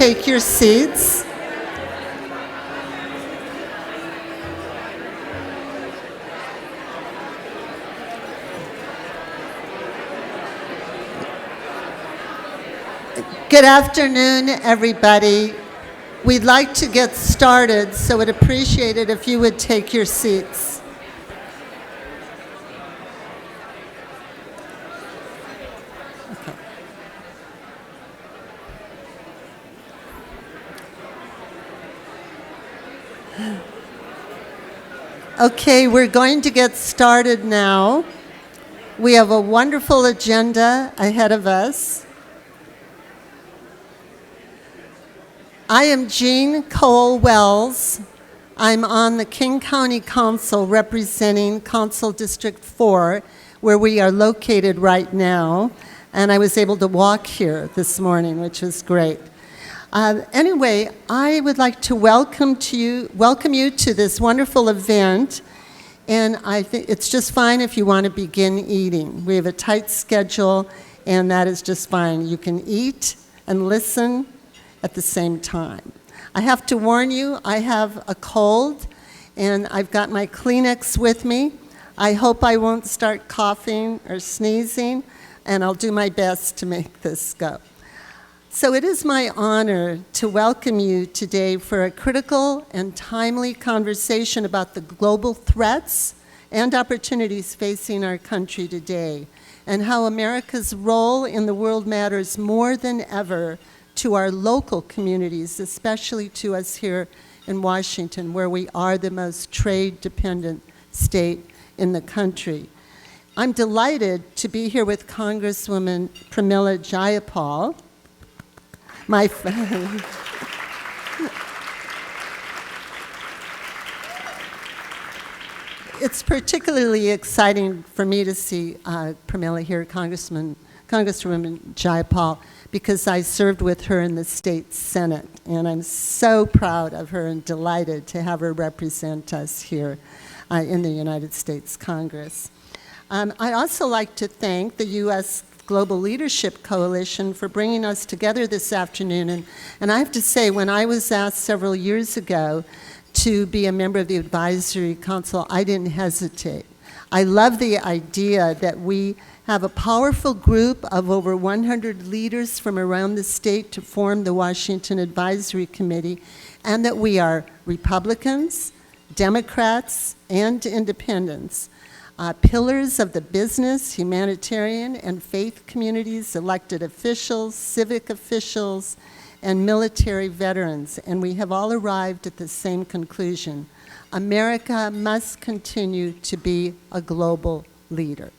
Take your seats. Good afternoon, everybody. We'd like to get started, so we'd appreciate it if you would take your seats. Okay, we're going to get started now. We have a wonderful agenda ahead of us. I am Jean Cole Wells. I'm on the King County Council representing Council District 4, where we are located right now. And I was able to walk here this morning, which was great. Anyway, I would like to welcome you to this wonderful event. And I think it's just fine if you want to begin eating. We have a tight schedule, and that is just fine. You can eat and listen at the same time. I have to warn you, I have a cold, and I've got my Kleenex with me. I hope I won't start coughing or sneezing, and I'll do my best to make this go. So it is my honor to welcome you today for a critical and timely conversation about the global threats and opportunities facing our country today, and how America's role in the world matters more than ever to our local communities, especially to us here in Washington, where we are the most trade-dependent state in the country. I'm delighted to be here with Congresswoman Pramila Jayapal. It's particularly exciting for me to see Pramila here, Congresswoman Jayapal, because I served with her in the state Senate, and I'm so proud of her and delighted to have her represent us here in the United States Congress. I'd also like to thank the U.S. Global Leadership Coalition for bringing us together this afternoon. And I have to say, when I was asked several years ago to be a member of the Advisory Council, I didn't hesitate. I love the idea that we have a powerful group of over 100 leaders from around the state to form the Washington Advisory Committee, and that we are Republicans, Democrats, and independents. Pillars of the business, humanitarian, and faith communities, elected officials, civic officials, and military veterans. And we have all arrived at the same conclusion. America must continue to be a global leader.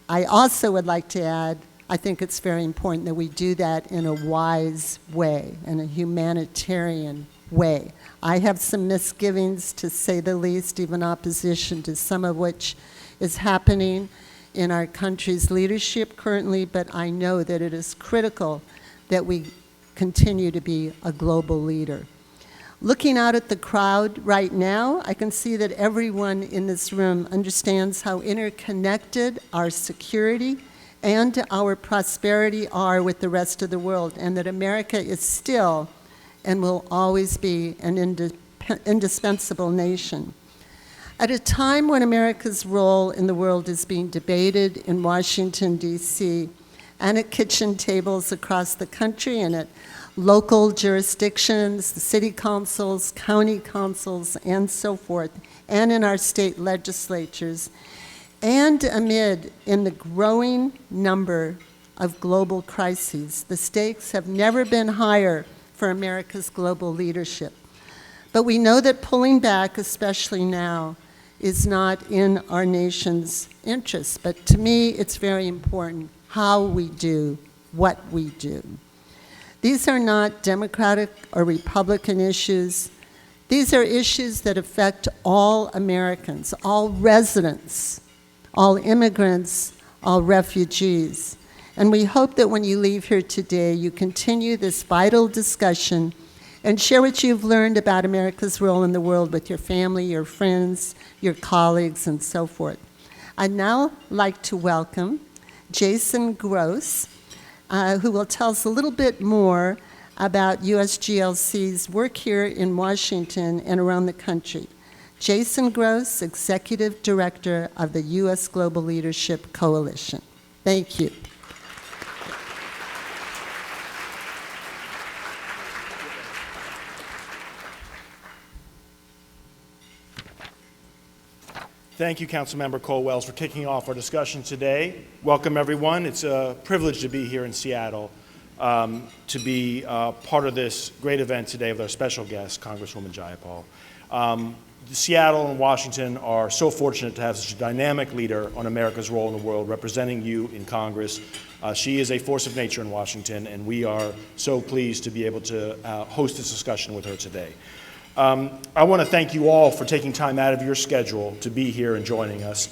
I also would like to add, I think it's very important that we do that in a wise way, in a humanitarian way. I have some misgivings, to say the least, even opposition to some of which is happening in our country's leadership currently, but I know that it is critical that we continue to be a global leader. Looking out at the crowd right now, I can see that everyone in this room understands how interconnected our security and our prosperity are with the rest of the world, and that America is still and will always be an indispensable nation. At a time when America's role in the world is being debated in Washington, D.C., and at kitchen tables across the country, and at local jurisdictions, the city councils, county councils, and so forth, and in our state legislatures, and amid in the growing number of global crises, the stakes have never been higher for America's global leadership. But we know that pulling back, especially now, is not in our nation's interest. But to me, it's very important how we do what we do. These are not Democratic or Republican issues. These are issues that affect all Americans, all residents, all immigrants, all refugees. And we hope that when you leave here today, you continue this vital discussion and share what you've learned about America's role in the world with your family, your friends, your colleagues, and so forth. I'd now like to welcome Jason Gross, who will tell us a little bit more about USGLC's work here in Washington and around the country. Jason Gross, Executive Director of the U.S. Global Leadership Coalition. Thank you. Thank you, Councilmember Cole-Wells, for kicking off our discussion today. Welcome, everyone. It's a privilege to be here in Seattle to be part of this great event today with our special guest, Congresswoman Jayapal. Seattle and Washington are so fortunate to have such a dynamic leader on America's role in the world representing you in Congress. She is a force of nature in Washington, and we are so pleased to be able to host this discussion with her today. I want to thank you all for taking time out of your schedule to be here and joining us.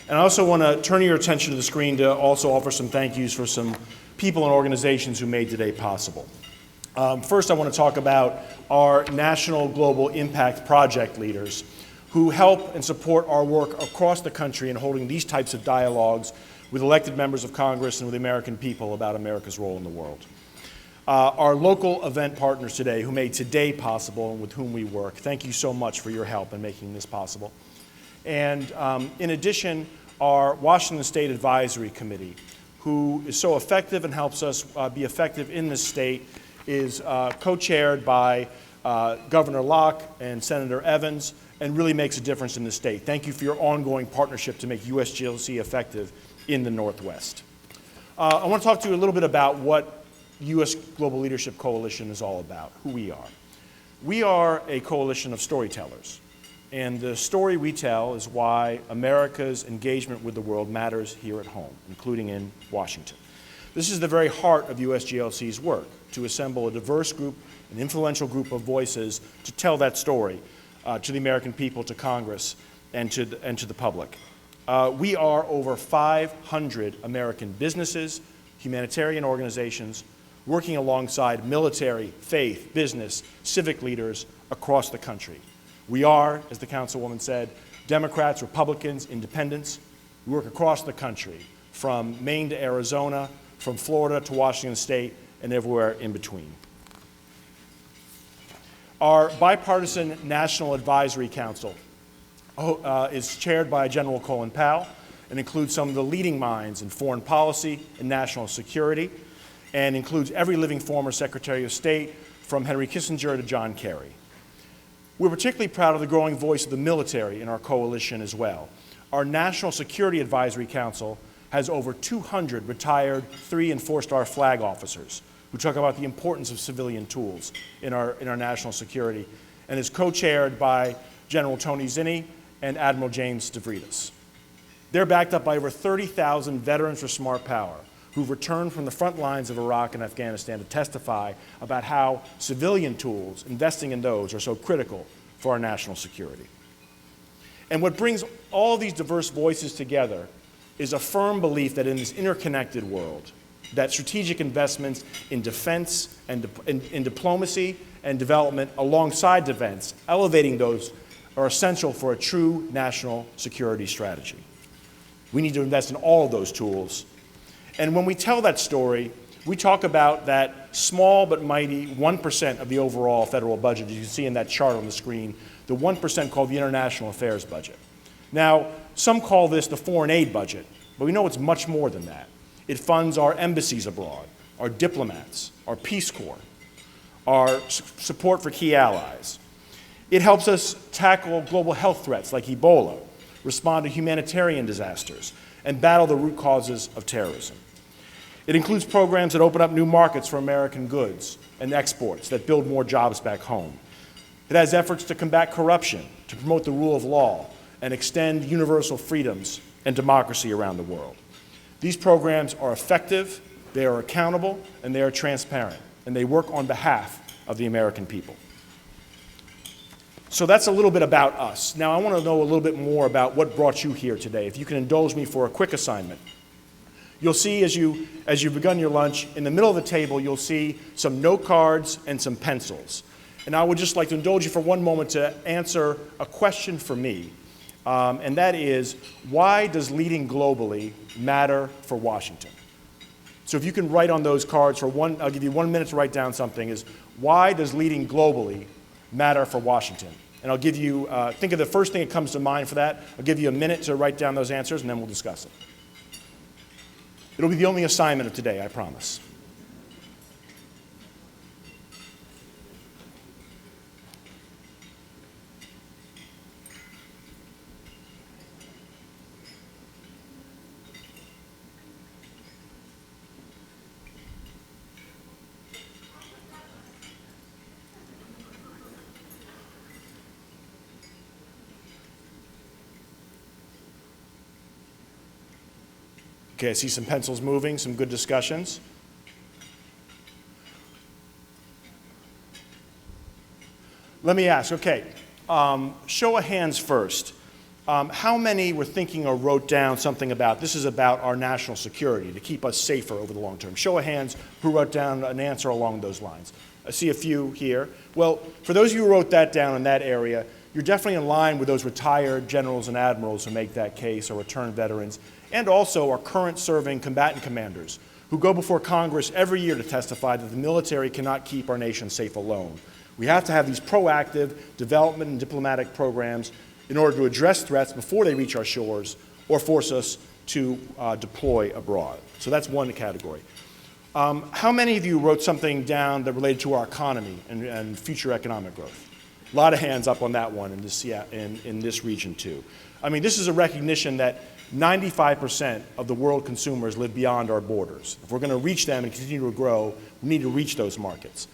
And I also want to turn your attention to the screen to also offer some thank yous for some people and organizations who made today possible. First, I want to talk about our National Global Impact Project leaders who help and support our work across the country in holding these types of dialogues with elected members of Congress and with the American people about America's role in the world. Our local event partners today who made today possible and with whom we work, thank you so much for your help in making this possible. And in addition, our Washington State Advisory Committee, who is so effective and helps us be effective in this state, is co-chaired by Governor Locke and Senator Evans, and really makes a difference in the state. Thank you for your ongoing partnership to make USGLC effective in the Northwest. I want to talk to you a little bit about what U.S. Global Leadership Coalition is all about, who we are. We are a coalition of storytellers, and the story we tell is why America's engagement with the world matters here at home, including in Washington. This is the very heart of USGLC's work, to assemble a diverse group, an influential group of voices to tell that story to the American people, to Congress, and to the public. We are over 500 American businesses, humanitarian organizations, working alongside military, faith, business, civic leaders across the country. We are, as the Councilwoman said, Democrats, Republicans, Independents. We work across the country, from Maine to Arizona, from Florida to Washington State, and everywhere in between. Our bipartisan National Advisory Council is chaired by General Colin Powell and includes some of the leading minds in foreign policy and national security, and includes every living former Secretary of State, from Henry Kissinger to John Kerry. We're particularly proud of the growing voice of the military in our coalition as well. Our National Security Advisory Council has over 200 retired 3- and 4-star flag officers who talk about the importance of civilian tools in our national security, and is co-chaired by General Tony Zinni and Admiral James Stavridis. They're backed up by over 30,000 veterans for Smart Power, who've returned from the front lines of Iraq and Afghanistan to testify about how civilian tools, investing in those, are so critical for our national security. And what brings all these diverse voices together is a firm belief that in this interconnected world, that strategic investments in defense and in diplomacy and development alongside defense, elevating those, are essential for a true national security strategy. We need to invest in all of those tools. And when we tell that story, we talk about that small but mighty 1% of the overall federal budget, as you can see in that chart on the screen, the 1% called the International Affairs budget. Now, some call this the foreign aid budget, but we know it's much more than that. It funds our embassies abroad, our diplomats, our Peace Corps, our support for key allies. It helps us tackle global health threats like Ebola, respond to humanitarian disasters, and battle the root causes of terrorism. It includes programs that open up new markets for American goods and exports that build more jobs back home. It has efforts to combat corruption, to promote the rule of law, and extend universal freedoms and democracy around the world. These programs are effective, they are accountable, and they are transparent, and they work on behalf of the American people. So that's a little bit about us. Now I want to know a little bit more about what brought you here today. If you can indulge me for a quick assignment. You'll see as you've begun your lunch, in the middle of the table, you'll see some note cards and some pencils. And I would just like to indulge you for one moment to answer a question for me, and that is, why does leading globally matter for Washington? So if you can write on those cards I'll give you 1 minute to write down something, is why does leading globally matter for Washington? And I'll give you, think of the first thing that comes to mind for that. I'll give you a minute to write down those answers, and then we'll discuss it. It'll be the only assignment of today, I promise. Okay, I see some pencils moving, some good discussions. Let me ask, okay, show of hands first. How many were thinking or wrote down something about, this is about our national security, to keep us safer over the long term? Show of hands who wrote down an answer along those lines. I see a few here. Well, for those of you who wrote that down in that area, you're definitely in line with those retired generals and admirals who make that case, or returned veterans, and also our current serving combatant commanders who go before Congress every year to testify that the military cannot keep our nation safe alone. We have to have these proactive development and diplomatic programs in order to address threats before they reach our shores or force us to deploy abroad. So that's one category. How many of you wrote something down that related to our economy and future economic growth? A lot of hands up on that one in this region too. I mean, this is a recognition that 95% of the world consumers live beyond our borders. If we're going to reach them and continue to grow, we need to reach those markets.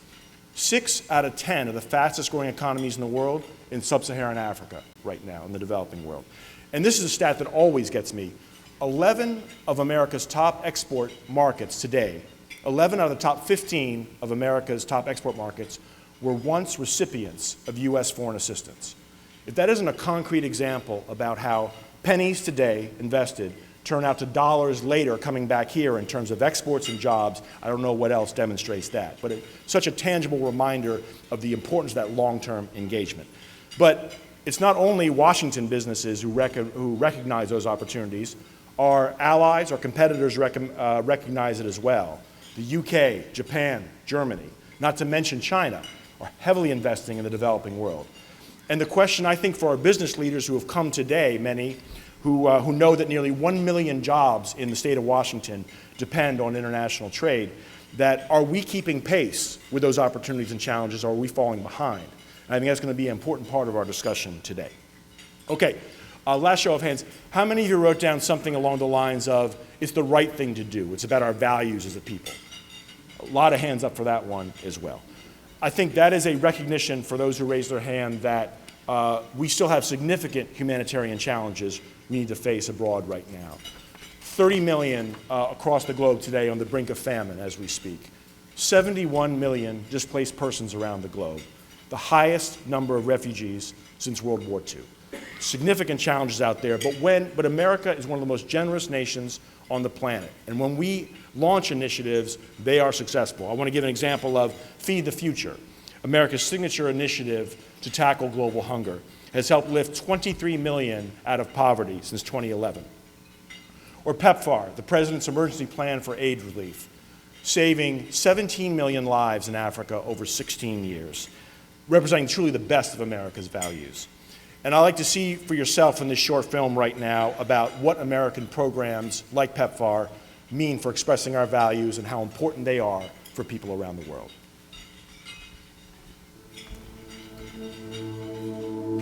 6 out of 10 of the fastest growing economies in the world in sub-Saharan Africa right now, in the developing world. And this is a stat that always gets me. 11 of America's top export markets today, 11 out of the top 15 of America's top export markets were once recipients of U.S. foreign assistance. If that isn't a concrete example about how pennies today invested turn out to dollars later coming back here in terms of exports and jobs, I don't know what else demonstrates that. But it's such a tangible reminder of the importance of that long-term engagement. But it's not only Washington businesses who recognize those opportunities. Our allies, our competitors recognize it as well. The UK, Japan, Germany, not to mention China, are heavily investing in the developing world. And the question, I think, for our business leaders who have come today, many who know that nearly 1 million jobs in the state of Washington depend on international trade, that are we keeping pace with those opportunities and challenges, or are we falling behind? And I think that's going to be an important part of our discussion today. Okay, last show of hands. How many of you wrote down something along the lines of, it's the right thing to do, it's about our values as a people? A lot of hands up for that one as well. I think that is a recognition for those who raised their hand that we still have significant humanitarian challenges we need to face abroad right now. 30 million across the globe today on the brink of famine as we speak. 71 million displaced persons around the globe. The highest number of refugees since World War II. Significant challenges out there, but America is one of the most generous nations on the planet. And when we launch initiatives, they are successful. I want to give an example of Feed the Future, America's signature initiative to tackle global hunger, has helped lift 23 million out of poverty since 2011. Or PEPFAR, the President's Emergency Plan for Aid Relief, saving 17 million lives in Africa over 16 years, representing truly the best of America's values. And I'd like to see for yourself in this short film right now about what American programs like PEPFAR mean for expressing our values and how important they are for people around the world.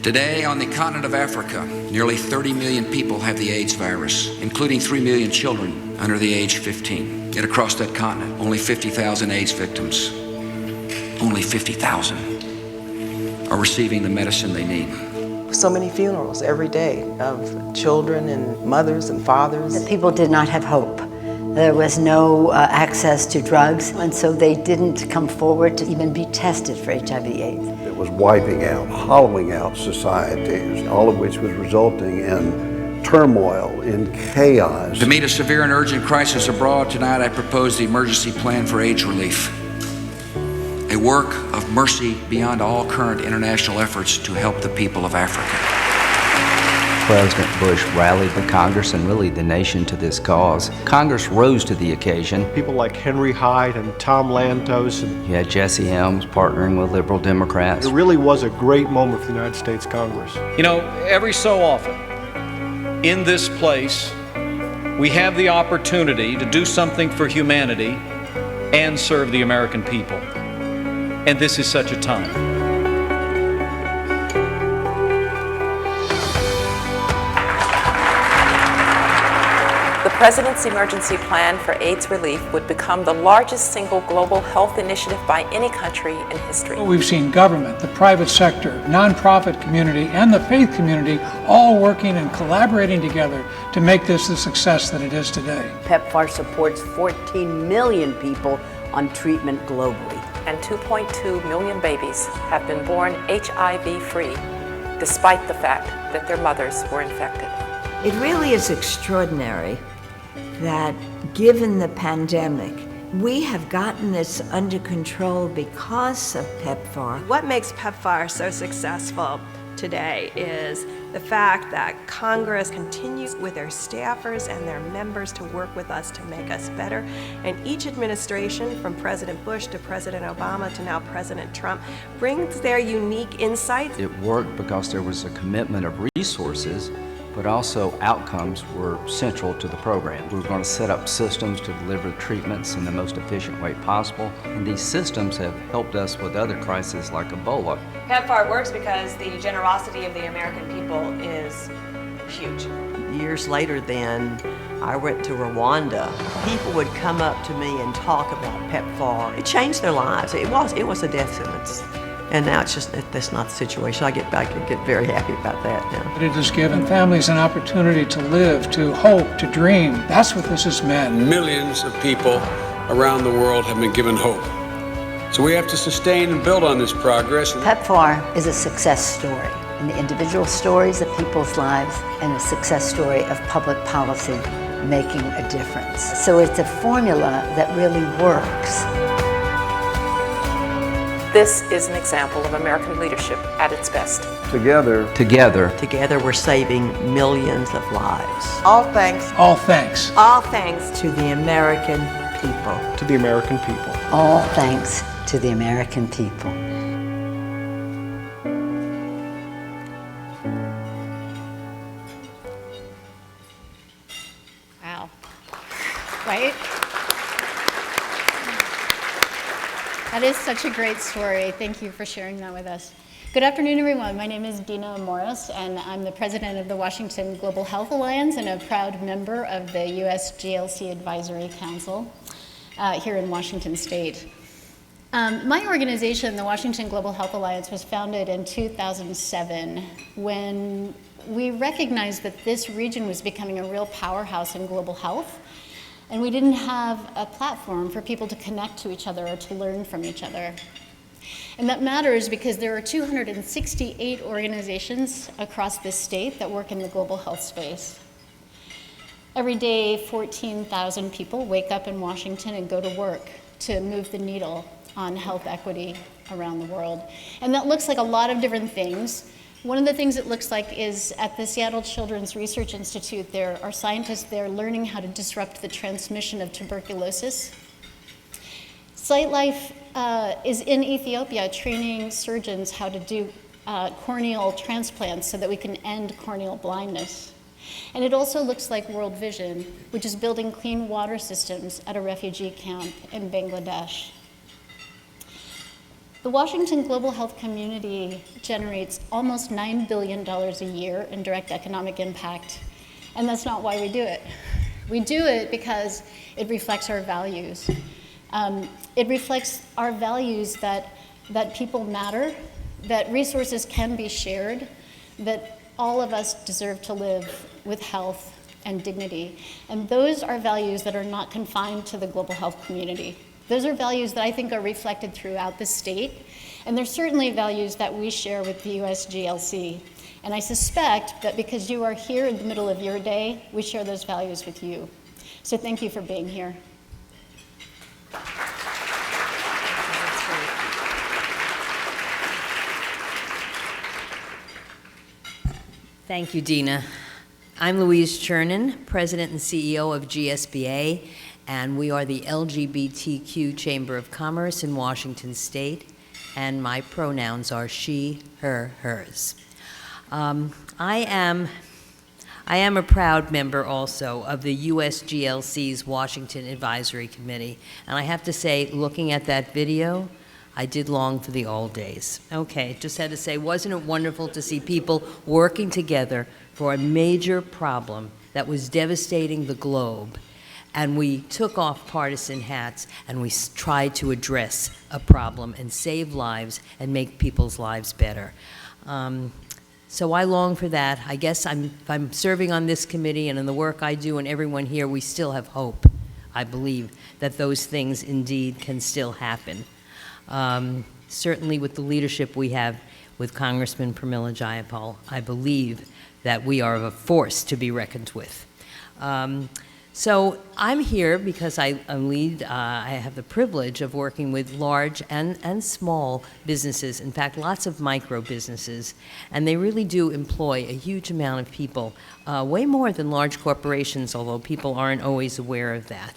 Today, on the continent of Africa, nearly 30 million people have the AIDS virus, including 3 million children under the age of 15. Yet across that continent, only 50,000 AIDS victims, only 50,000, are receiving the medicine they need. So many funerals every day of children and mothers and fathers. The people did not have hope. There was no access to drugs, and so they didn't come forward to even be tested for HIV/AIDS. It was wiping out, hollowing out societies, all of which was resulting in turmoil, in chaos. To meet a severe and urgent crisis abroad, tonight I propose the Emergency Plan for AIDS Relief, a work of mercy beyond all current international efforts to help the people of Africa. President Bush rallied the Congress and really the nation to this cause. Congress rose to the occasion. People like Henry Hyde and Tom Lantos. You had Jesse Helms partnering with liberal Democrats. It really was a great moment for the United States Congress. You know, every so often in this place, we have the opportunity to do something for humanity and serve the American people. And this is such a time. The President's Emergency Plan for AIDS Relief would become the largest single global health initiative by any country in history. We've seen government, the private sector, nonprofit community, and the faith community all working and collaborating together to make this the success that it is today. PEPFAR supports 14 million people on treatment globally. And 2.2 million babies have been born HIV-free, despite the fact that their mothers were infected. It really is extraordinary that, given the pandemic, we have gotten this under control because of PEPFAR. What makes PEPFAR so successful today is the fact that Congress continues with their staffers and their members to work with us to make us better. And each administration, from President Bush to President Obama to now President Trump, brings their unique insights. It worked because there was a commitment of resources, but also outcomes were central to the program. We were going to set up systems to deliver treatments in the most efficient way possible, and these systems have helped us with other crises like Ebola. PEPFAR works because the generosity of the American people is huge. Years later then, I went to Rwanda. People would come up to me and talk about PEPFAR. It changed their lives. It was a death sentence. And now that's not the situation. I get very happy about that now. It has given families an opportunity to live, to hope, to dream. That's what this has meant. Millions of people around the world have been given hope. So we have to sustain and build on this progress. PEPFAR is a success story, and the individual stories of people's lives and a success story of public policy making a difference. So it's a formula that really works. This is an example of American leadership at its best. Together we're saving millions of lives. All thanks. All thanks. All thanks to the American people. To the American people. All thanks to the American people. Wow. Right? That is such a great story. Thank you for sharing that with us. Good afternoon, everyone. My name is Dina Morris, and I'm the president of the Washington Global Health Alliance and a proud member of the U.S. GLC Advisory Council here in Washington State. My organization, the Washington Global Health Alliance, was founded in 2007 when we recognized that this region was becoming a real powerhouse in global health. And we didn't have a platform for people to connect to each other or to learn from each other. And that matters because there are 268 organizations across this state that work in the global health space. Every day, 14,000 people wake up in Washington and go to work to move the needle on health equity around the world. And that looks like a lot of different things. One of the things it looks like is at the Seattle Children's Research Institute, there are scientists there learning how to disrupt the transmission of tuberculosis. SightLife is in Ethiopia training surgeons how to do corneal transplants so that we can end corneal blindness. And it also looks like World Vision, which is building clean water systems at a refugee camp in Bangladesh. The Washington Global Health Community generates almost $9 billion a year in direct economic impact, and that's not why we do it. We do it because it reflects our values. It reflects our values that people matter, that resources can be shared, that all of us deserve to live with health and dignity. And those are values that are not confined to the global health community. Those are values that I think are reflected throughout the state, and they're certainly values that we share with the U.S. GLC. And I suspect that because you are here in the middle of your day, we share those values with you. So thank you for being here. Thank you, Dina. I'm Louise Chernin, President and CEO of GSBA, and we are the LGBTQ Chamber of Commerce in Washington State, and my pronouns are she, her, hers. I am a proud member also of the USGLC's Washington Advisory Committee, and I have to say, looking at that video, I did long for the old days. Okay, just had to say, wasn't it wonderful to see people working together for a major problem that was devastating the globe? And we took off partisan hats and we tried to address a problem and save lives and make people's lives better. So I long for that. I guess if I'm serving on this committee and in the work I do and everyone here, we still have hope. I believe that those things indeed can still happen. Certainly with the leadership we have with Congressman Pramila Jayapal, I believe that we are a force to be reckoned with. So I'm here because I have the privilege of working with large and small businesses, in fact, lots of micro businesses, and they really do employ a huge amount of people, way more than large corporations, although people aren't always aware of that.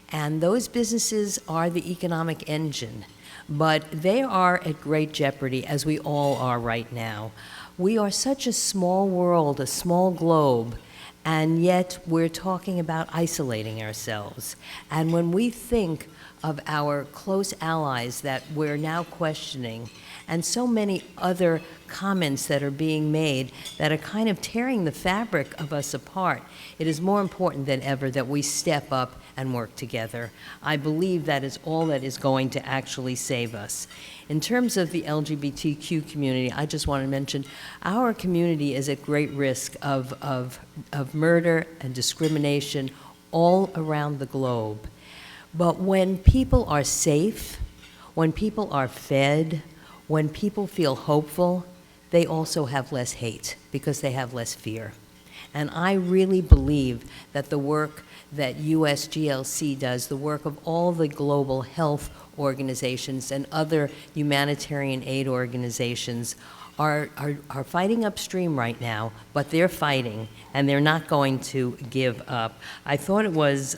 And those businesses are the economic engine, but they are at great jeopardy, as we all are right now. We are such a small world, a small globe, and yet we're talking about isolating ourselves. And when we think of our close allies that we're now questioning, and so many other comments that are being made that are kind of tearing the fabric of us apart, it is more important than ever that we step up and work together. I believe that is all that is going to actually save us. In terms of the LGBTQ community, I just want to mention our community is at great risk of murder and discrimination all around the globe. But when people are safe, when people are fed, when people feel hopeful, they also have less hate because they have less fear. And I really believe that the work that USGLC does, the work of all the global health organizations and other humanitarian aid organizations are fighting upstream right now, but they're fighting and they're not going to give up. I thought it was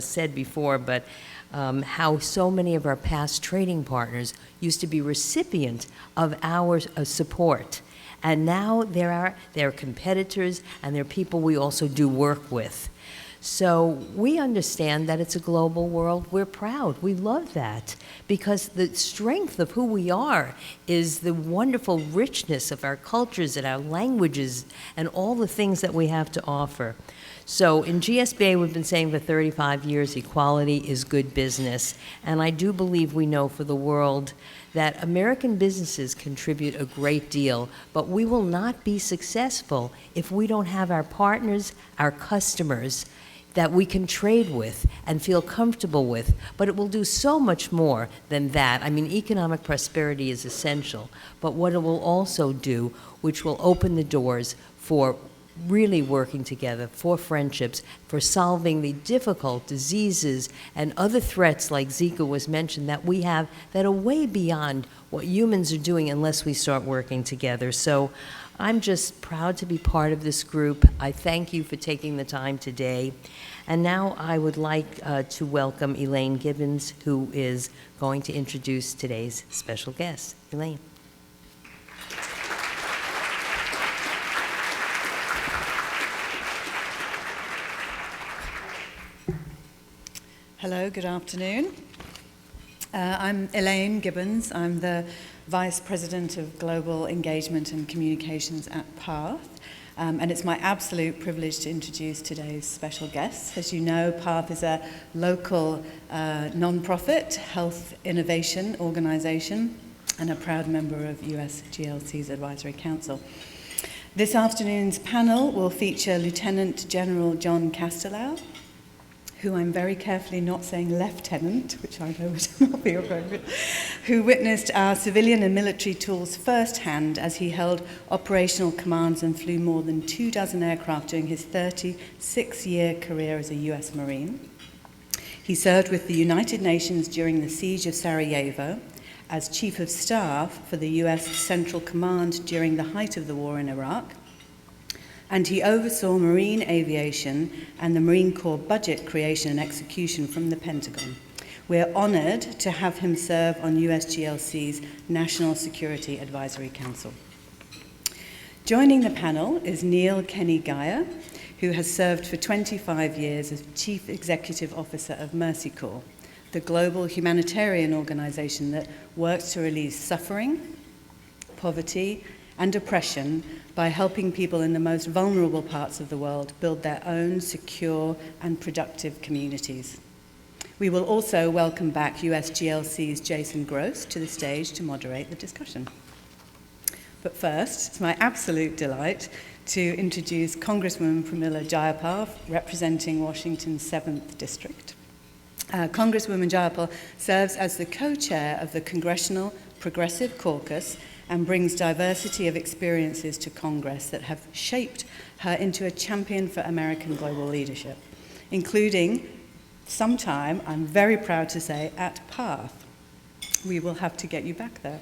said before, but how so many of our past trading partners used to be recipient of our support. And now they're competitors and they're people we also do work with. So we understand that it's a global world. We're proud. We love that because the strength of who we are is the wonderful richness of our cultures and our languages and all the things that we have to offer. So in GSBA, we've been saying for 35 years, equality is good business. And I do believe we know for the world that American businesses contribute a great deal, but we will not be successful if we don't have our partners, our customers, that we can trade with and feel comfortable with. But it will do so much more than that. I mean, economic prosperity is essential, but what it will also do, which will open the doors for really working together, for friendships, for solving the difficult diseases and other threats like Zika was mentioned that we have that are way beyond what humans are doing unless we start working together. So I'm just proud to be part of this group. I thank you for taking the time today. And now I would like to welcome Elaine Gibbons, who is going to introduce today's special guest. Elaine. Hello, good afternoon. I'm Elaine Gibbons. I'm the Vice President of Global Engagement and Communications at PATH. And it's my absolute privilege to introduce today's special guest. As you know, PATH is a local non-profit health innovation organization and a proud member of USGLC's Advisory Council. This afternoon's panel will feature Lieutenant General John Castellao, who I'm very carefully not saying lieutenant, which I know would not be appropriate, who witnessed our civilian and military tools firsthand as he held operational commands and flew more than 24 aircraft during his 36-year career as a US Marine. He served with the United Nations during the siege of Sarajevo as Chief of Staff for the US Central Command during the height of the war in Iraq, and he oversaw marine aviation and the Marine Corps budget creation and execution from the Pentagon. We're honored to have him serve on USGLC's National Security Advisory Council. Joining the panel is Neil Kenny Geyer, who has served for 25 years as Chief Executive Officer of Mercy Corps, the global humanitarian organization that works to relieve suffering, poverty, and oppression by helping people in the most vulnerable parts of the world build their own secure and productive communities. We will also welcome back USGLC's Jason Gross to the stage to moderate the discussion. But first, it's my absolute delight to introduce Congresswoman Pramila Jayapal, representing Washington's 7th District. Congresswoman Jayapal serves as the co-chair of the Congressional Progressive Caucus and brings diversity of experiences to Congress that have shaped her into a champion for American global leadership, including sometime, I'm very proud to say, at PATH. We will have to get you back there.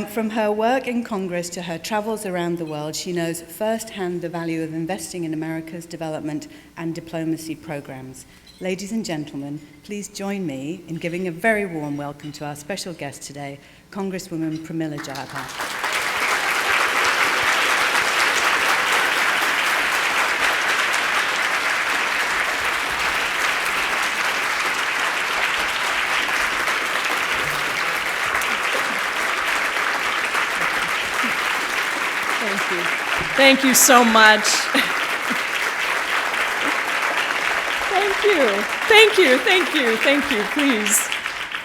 From her work in Congress to her travels around the world, she knows firsthand the value of investing in America's development and diplomacy programs. Ladies and gentlemen, please join me in giving a very warm welcome to our special guest today, Congresswoman Pramila Jayapal. Thank you so much. Thank you, please.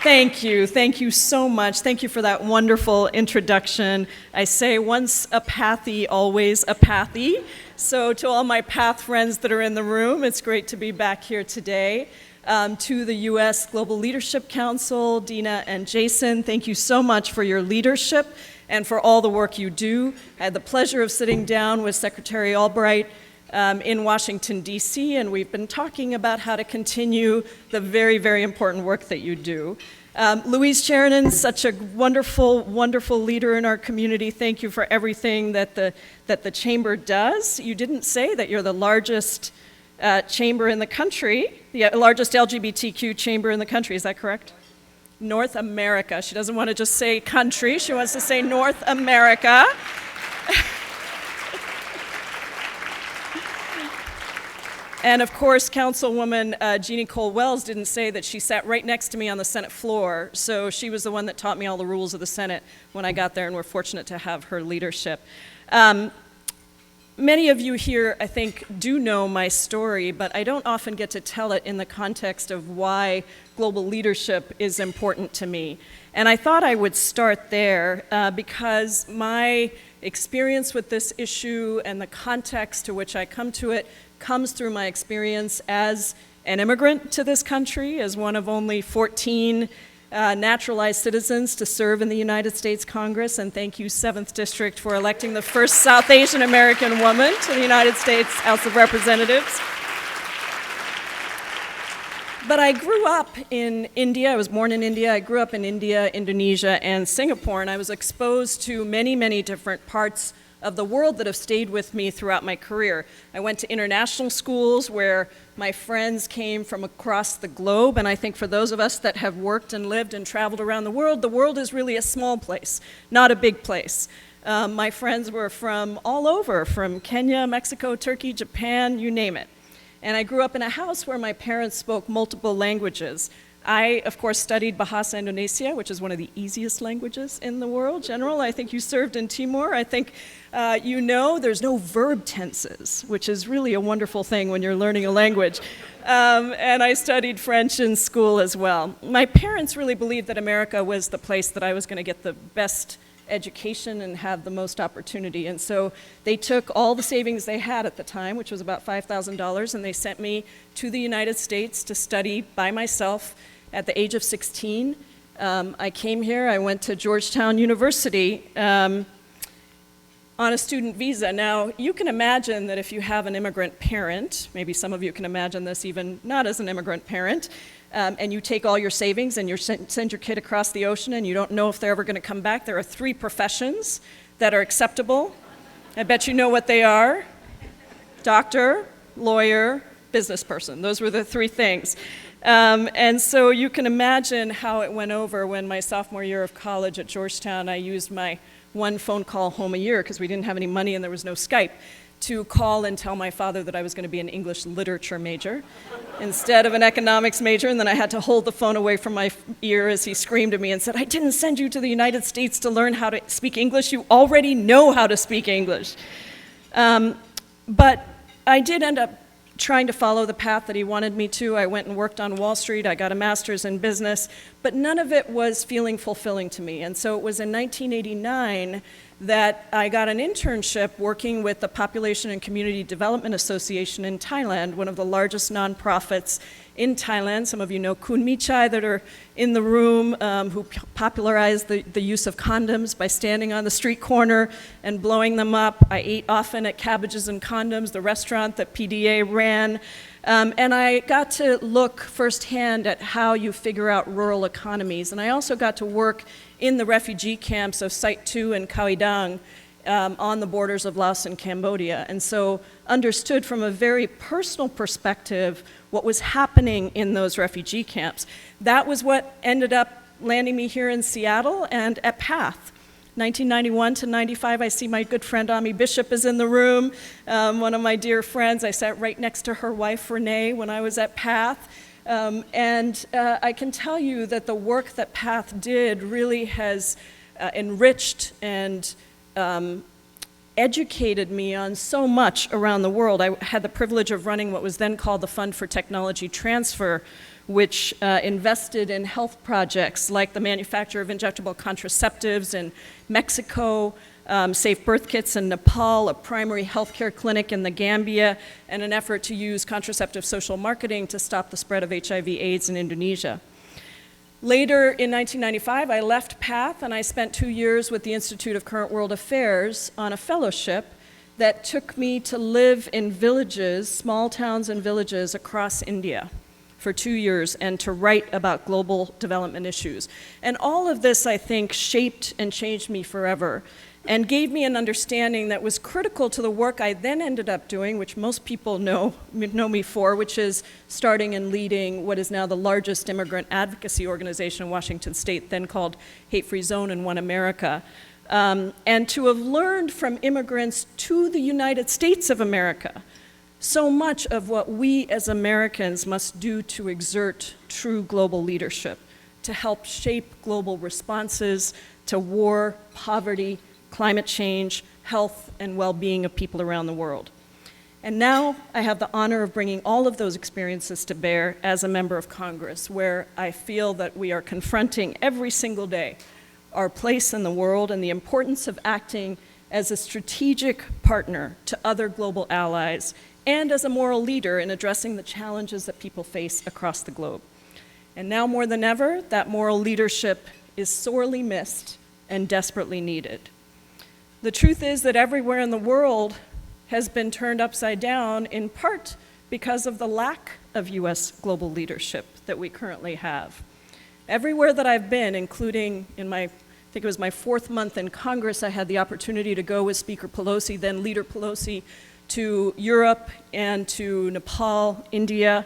Thank you so much. Thank you for that wonderful introduction. I say once a Pathy, always a Pathy. So to all my Path friends that are in the room, it's great to be back here today. To the U.S. Global Leadership Council, Dina and Jason, thank you so much for your leadership and for all the work you do. I had the pleasure of sitting down with Secretary Albright in Washington, D.C., and we've been talking about how to continue the very, very important work that you do. Louise Chernin, such a wonderful, wonderful leader in our community. Thank you for everything that the Chamber does. You didn't say that you're the largest chamber in the country, the largest LGBTQ chamber in the country, is that correct? North America. She doesn't want to just say country, she wants to say North America. And of course, Councilwoman Jeannie Cole Wells didn't say that she sat right next to me on the Senate floor, so she was the one that taught me all the rules of the Senate when I got there, and we're fortunate to have her leadership. Many of you here, I think, do know my story, but I don't often get to tell it in the context of why global leadership is important to me. And I thought I would start there because my experience with this issue and the context to which I come to it comes through my experience as an immigrant to this country, as one of only 14 naturalized citizens to serve in the United States Congress, and thank you, 7th District, for electing the first South Asian American woman to the United States House of Representatives. But I grew up in India. I was born in India. I grew up in India, Indonesia, and Singapore, and I was exposed to many, many different parts of the world that have stayed with me throughout my career. I went to international schools where my friends came from across the globe, and I think for those of us that have worked and lived and traveled around the world is really a small place, not a big place. My friends were from all over, from Kenya, Mexico, Turkey, Japan, you name it. And I grew up in a house where my parents spoke multiple languages. I, of course, studied Bahasa Indonesia, which is one of the easiest languages in the world. General, I think you served in Timor. I think you know there's no verb tenses, which is really a wonderful thing when you're learning a language. And I studied French in school as well. My parents really believed that America was the place that I was going to get the best education and have the most opportunity. And so they took all the savings they had at the time, which was about $5,000, and they sent me to the United States to study by myself at the age of 16. I came here, I went to Georgetown University on a student visa. Now, you can imagine that if you have an immigrant parent, maybe some of you can imagine this even not as an immigrant parent, and you take all your savings and you send your kid across the ocean and you don't know if they're ever going to come back. There are 3 professions that are acceptable. I bet you know what they are. doctor, lawyer, business person. Those were the three things. And so you can imagine how it went over when my sophomore year of college at Georgetown, I used my one phone call home a year because we didn't have any money and there was no Skype, to call and tell my father that I was going to be an English literature major instead of an economics major, and then I had to hold the phone away from my ear as he screamed at me and said, "I didn't send you to the United States to learn how to speak English. You already know how to speak English." But I did end up trying to follow the path that he wanted me to. I went and worked on Wall Street. I got a master's in business, but none of it was feeling fulfilling to me. And so it was in 1989 that I got an internship working with the Population and Community Development Association in Thailand, one of the largest nonprofits in Thailand. Some of you know Kun Michai that are in the room, who popularized the use of condoms by standing on the street corner and blowing them up. I ate often at Cabbages and Condoms, the restaurant that PDA ran. And I got to look firsthand at how you figure out rural economies. And I also got to work in the refugee camps of Site 2 and Khao Dang on the borders of Laos and Cambodia. And so understood from a very personal perspective what was happening in those refugee camps. That was what ended up landing me here in Seattle and at PATH. 1991 to 95, I see my good friend Ami Bishop is in the room, one of my dear friends. I sat right next to her wife, Renee, when I was at PATH. I can tell you that the work that PATH did really has enriched and educated me on so much around the world. I had the privilege of running what was then called the Fund for Technology Transfer, which invested in health projects like the manufacture of injectable contraceptives in Mexico, safe birth kits in Nepal, a primary healthcare clinic in the Gambia, and an effort to use contraceptive social marketing to stop the spread of HIV/AIDS in Indonesia. Later in 1995, I left PATH and I spent 2 years with the Institute of Current World Affairs on a fellowship that took me to live in villages, small towns and villages across India for 2 years and to write about global development issues. And all of this, I think, shaped and changed me forever and gave me an understanding that was critical to the work I then ended up doing, which most people know me for, which is starting and leading what is now the largest immigrant advocacy organization in Washington State, then called Hate Free Zone and One America. And to have learned from immigrants to the United States of America so much of what we as Americans must do to exert true global leadership, to help shape global responses to war, poverty, climate change, health, and well-being of people around the world. And now I have the honor of bringing all of those experiences to bear as a member of Congress, where I feel that we are confronting every single day our place in the world and the importance of acting as a strategic partner to other global allies and as a moral leader in addressing the challenges that people face across the globe. And now more than ever, that moral leadership is sorely missed and desperately needed. The truth is that everywhere in the world has been turned upside down, in part because of the lack of US global leadership that we currently have. Everywhere that I've been, including in I think it was my 4th month in Congress, I had the opportunity to go with Speaker Pelosi, then Leader Pelosi, to Europe and to Nepal, India,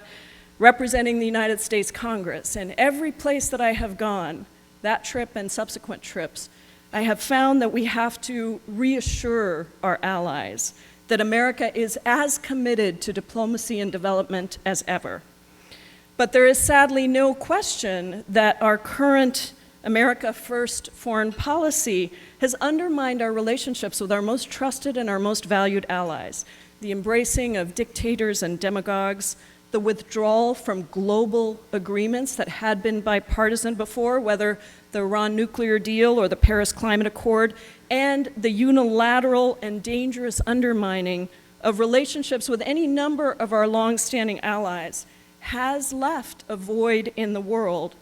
representing the United States Congress. And every place that I have gone, that trip and subsequent trips, I have found that we have to reassure our allies that America is as committed to diplomacy and development as ever. But there is sadly no question that our current America First foreign policy has undermined our relationships with our most trusted and our most valued allies. The embracing of dictators and demagogues, the withdrawal from global agreements that had been bipartisan before, whether the Iran nuclear deal or the Paris Climate Accord, and the unilateral and dangerous undermining of relationships with any number of our longstanding allies has left a void in the world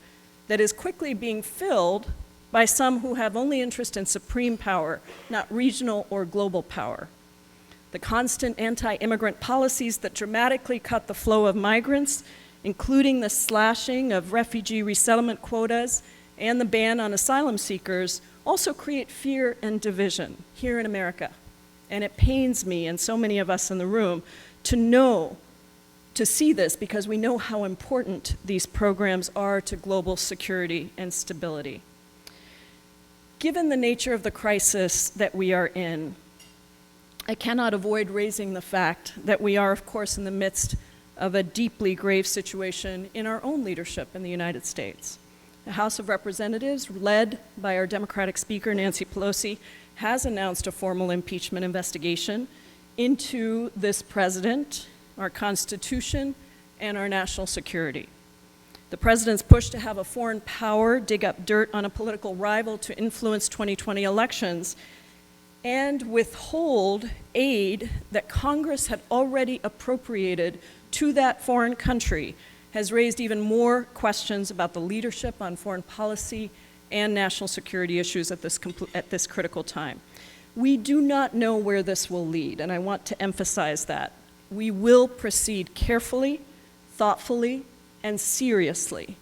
that is quickly being filled by some who have only interest in supreme power, not regional or global power. The constant anti-immigrant policies that dramatically cut the flow of migrants, including the slashing of refugee resettlement quotas and the ban on asylum seekers, also create fear and division here in America And it pains me and so many of us in the room to see this, because we know how important these programs are to global security and stability. Given the nature of the crisis that we are in, I cannot avoid raising the fact that we are, of course, in the midst of a deeply grave situation in our own leadership in the United States. The House of Representatives, led by our Democratic Speaker, Nancy Pelosi, has announced a formal impeachment investigation into this president, our Constitution, and our national security. The president's push to have a foreign power dig up dirt on a political rival to influence 2020 elections and withhold aid that Congress had already appropriated to that foreign country has raised even more questions about the leadership on foreign policy and national security issues at this critical time. We do not know where this will lead, and I want to emphasize that. We will proceed carefully, thoughtfully, and seriously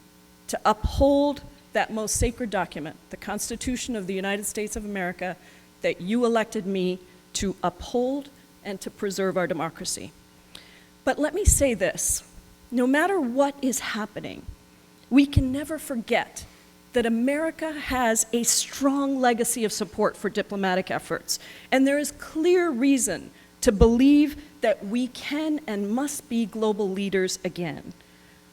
to uphold that most sacred document, the Constitution of the United States of America, that you elected me to uphold and to preserve our democracy. But let me say this, no matter what is happening, we can never forget that America has a strong legacy of support for diplomatic efforts, and there is clear reason to believe that we can and must be global leaders again.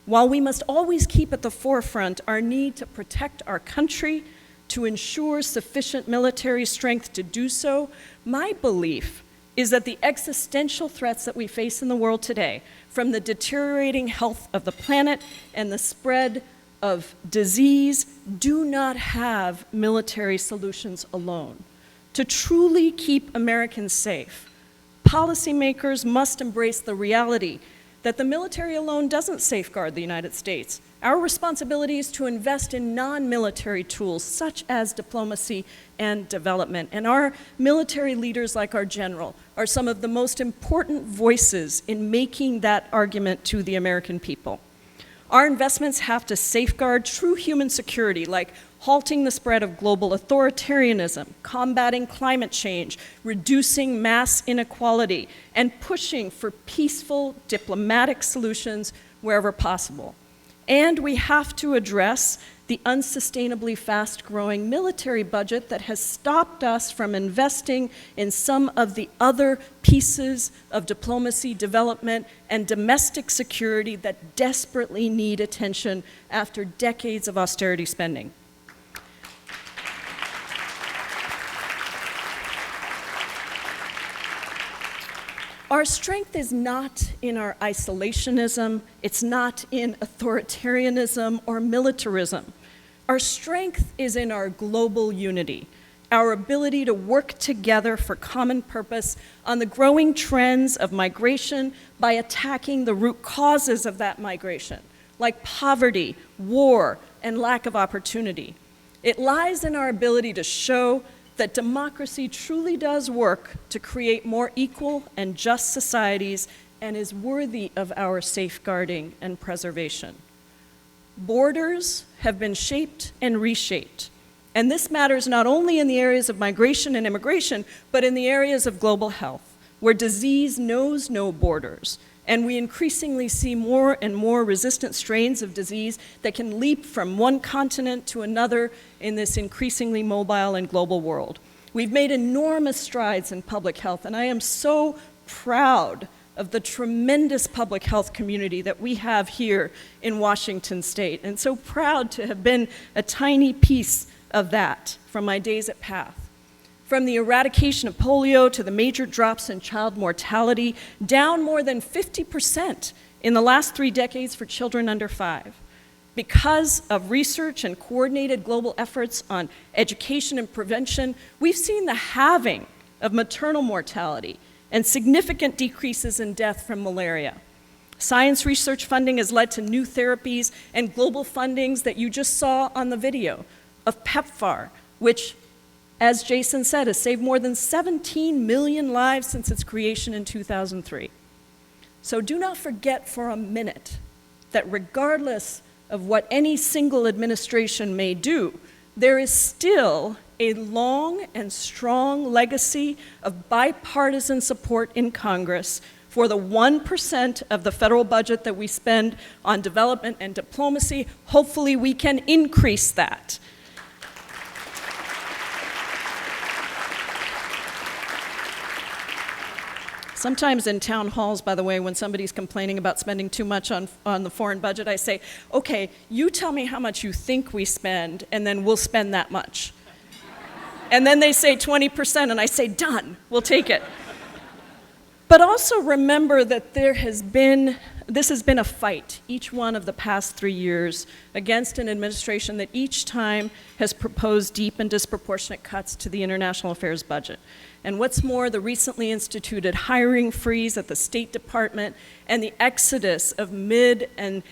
While we must always keep at the forefront our need to protect our country, to ensure sufficient military strength to do so, my belief is that the existential threats that we face in the world today, from the deteriorating health of the planet and the spread of disease, do not have military solutions alone. To truly keep Americans safe, policymakers must embrace the reality that the military alone doesn't safeguard the United States. Our responsibility is to invest in non-military tools such as diplomacy and development. And our military leaders, like our general, are some of the most important voices in making that argument to the American people. Our investments have to safeguard true human security, like halting the spread of global authoritarianism, combating climate change, reducing mass inequality, and pushing for peaceful diplomatic solutions wherever possible. And we have to address the unsustainably fast-growing military budget that has stopped us from investing in some of the other pieces of diplomacy, development, and domestic security that desperately need attention after decades of austerity spending. Our strength is not in our isolationism, it's not in authoritarianism or militarism. Our strength is in our global unity, our ability to work together for common purpose on the growing trends of migration by attacking the root causes of that migration, like poverty, war, and lack of opportunity. It lies in our ability to show that democracy truly does work to create more equal and just societies and is worthy of our safeguarding and preservation. Borders have been shaped and reshaped, and this matters not only in the areas of migration and immigration, but in the areas of global health, where disease knows no borders, and we increasingly see more and more resistant strains of disease that can leap from one continent to another in this increasingly mobile and global world. We've made enormous strides in public health, and I am so proud of the tremendous public health community that we have here in Washington State, and so proud to have been a tiny piece of that from my days at PATH. From the eradication of polio to the major drops in child mortality, down more than 50% in the last 3 decades for children under 5. Because of research and coordinated global efforts on education and prevention, we've seen the halving of maternal mortality and significant decreases in death from malaria. Science research funding has led to new therapies and global fundings that you just saw on the video of PEPFAR, which, as Jason said, has saved more than 17 million lives since its creation in 2003. So do not forget for a minute that regardless of what any single administration may do, there is still a long and strong legacy of bipartisan support in Congress for the 1% of the federal budget that we spend on development and diplomacy. Hopefully we can increase that. Sometimes in town halls, by the way, when somebody's complaining about spending too much on the foreign budget, I say, okay, you tell me how much you think we spend, and then we'll spend that much. And then they say 20%, and I say, done, we'll take it. But also remember that this has been a fight, each one of the past 3 years, against an administration that each time has proposed deep and disproportionate cuts to the international affairs budget. And what's more, the recently instituted hiring freeze at the State Department and the exodus of mid-level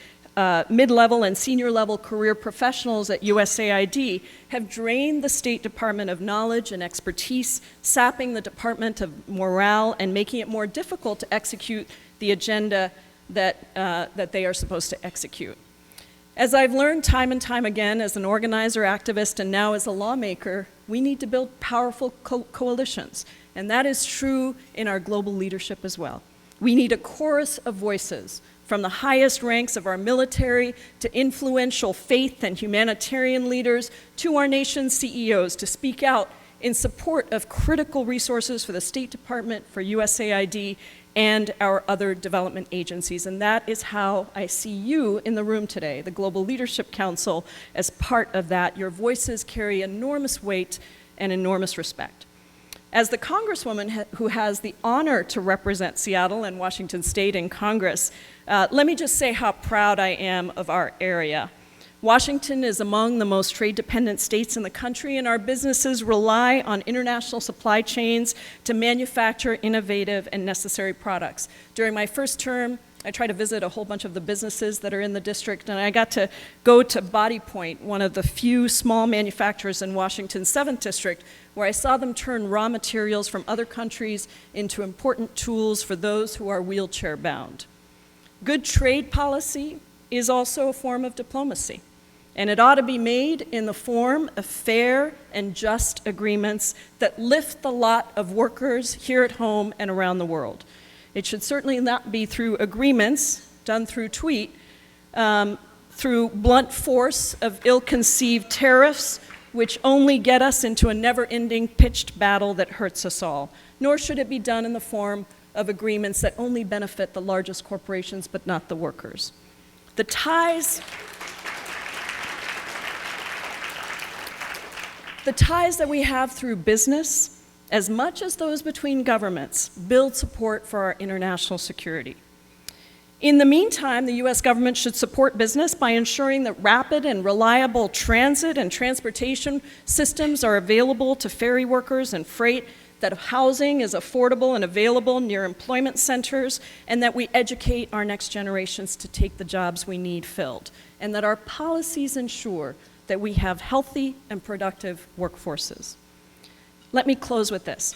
and senior-level career professionals at USAID have drained the State Department of knowledge and expertise, sapping the Department of morale and making it more difficult to execute the agenda that they are supposed to execute. As I've learned time and time again as an organizer, activist, and now as a lawmaker, we need to build powerful coalitions, and that is true in our global leadership as well. We need a chorus of voices, from the highest ranks of our military to influential faith and humanitarian leaders to our nation's CEOs, to speak out in support of critical resources for the State Department, for USAID, and our other development agencies. And that is how I see you in the room today, the Global Leadership Council, as part of that. Your voices carry enormous weight and enormous respect. As the Congresswoman who has the honor to represent Seattle and Washington State in Congress, let me just say how proud I am of our area. Washington is among the most trade-dependent states in the country, and our businesses rely on international supply chains to manufacture innovative and necessary products. During my first term, I tried to visit a whole bunch of the businesses that are in the district, and I got to go to Body Point, one of the few small manufacturers in Washington's 7th District, where I saw them turn raw materials from other countries into important tools for those who are wheelchair-bound. Good trade policy is also a form of diplomacy, and it ought to be made in the form of fair and just agreements that lift the lot of workers here at home and around the world. It should certainly not be through agreements done through tweet, through blunt force of ill-conceived tariffs, which only get us into a never-ending pitched battle that hurts us all. Nor should it be done in the form of agreements that only benefit the largest corporations but not the workers. The ties that we have through business, as much as those between governments, build support for our international security. In the meantime, the U.S. government should support business by ensuring that rapid and reliable transit and transportation systems are available to ferry workers and freight, that housing is affordable and available near employment centers, and that we educate our next generations to take the jobs we need filled, and that our policies ensure that we have healthy and productive workforces. Let me close with this.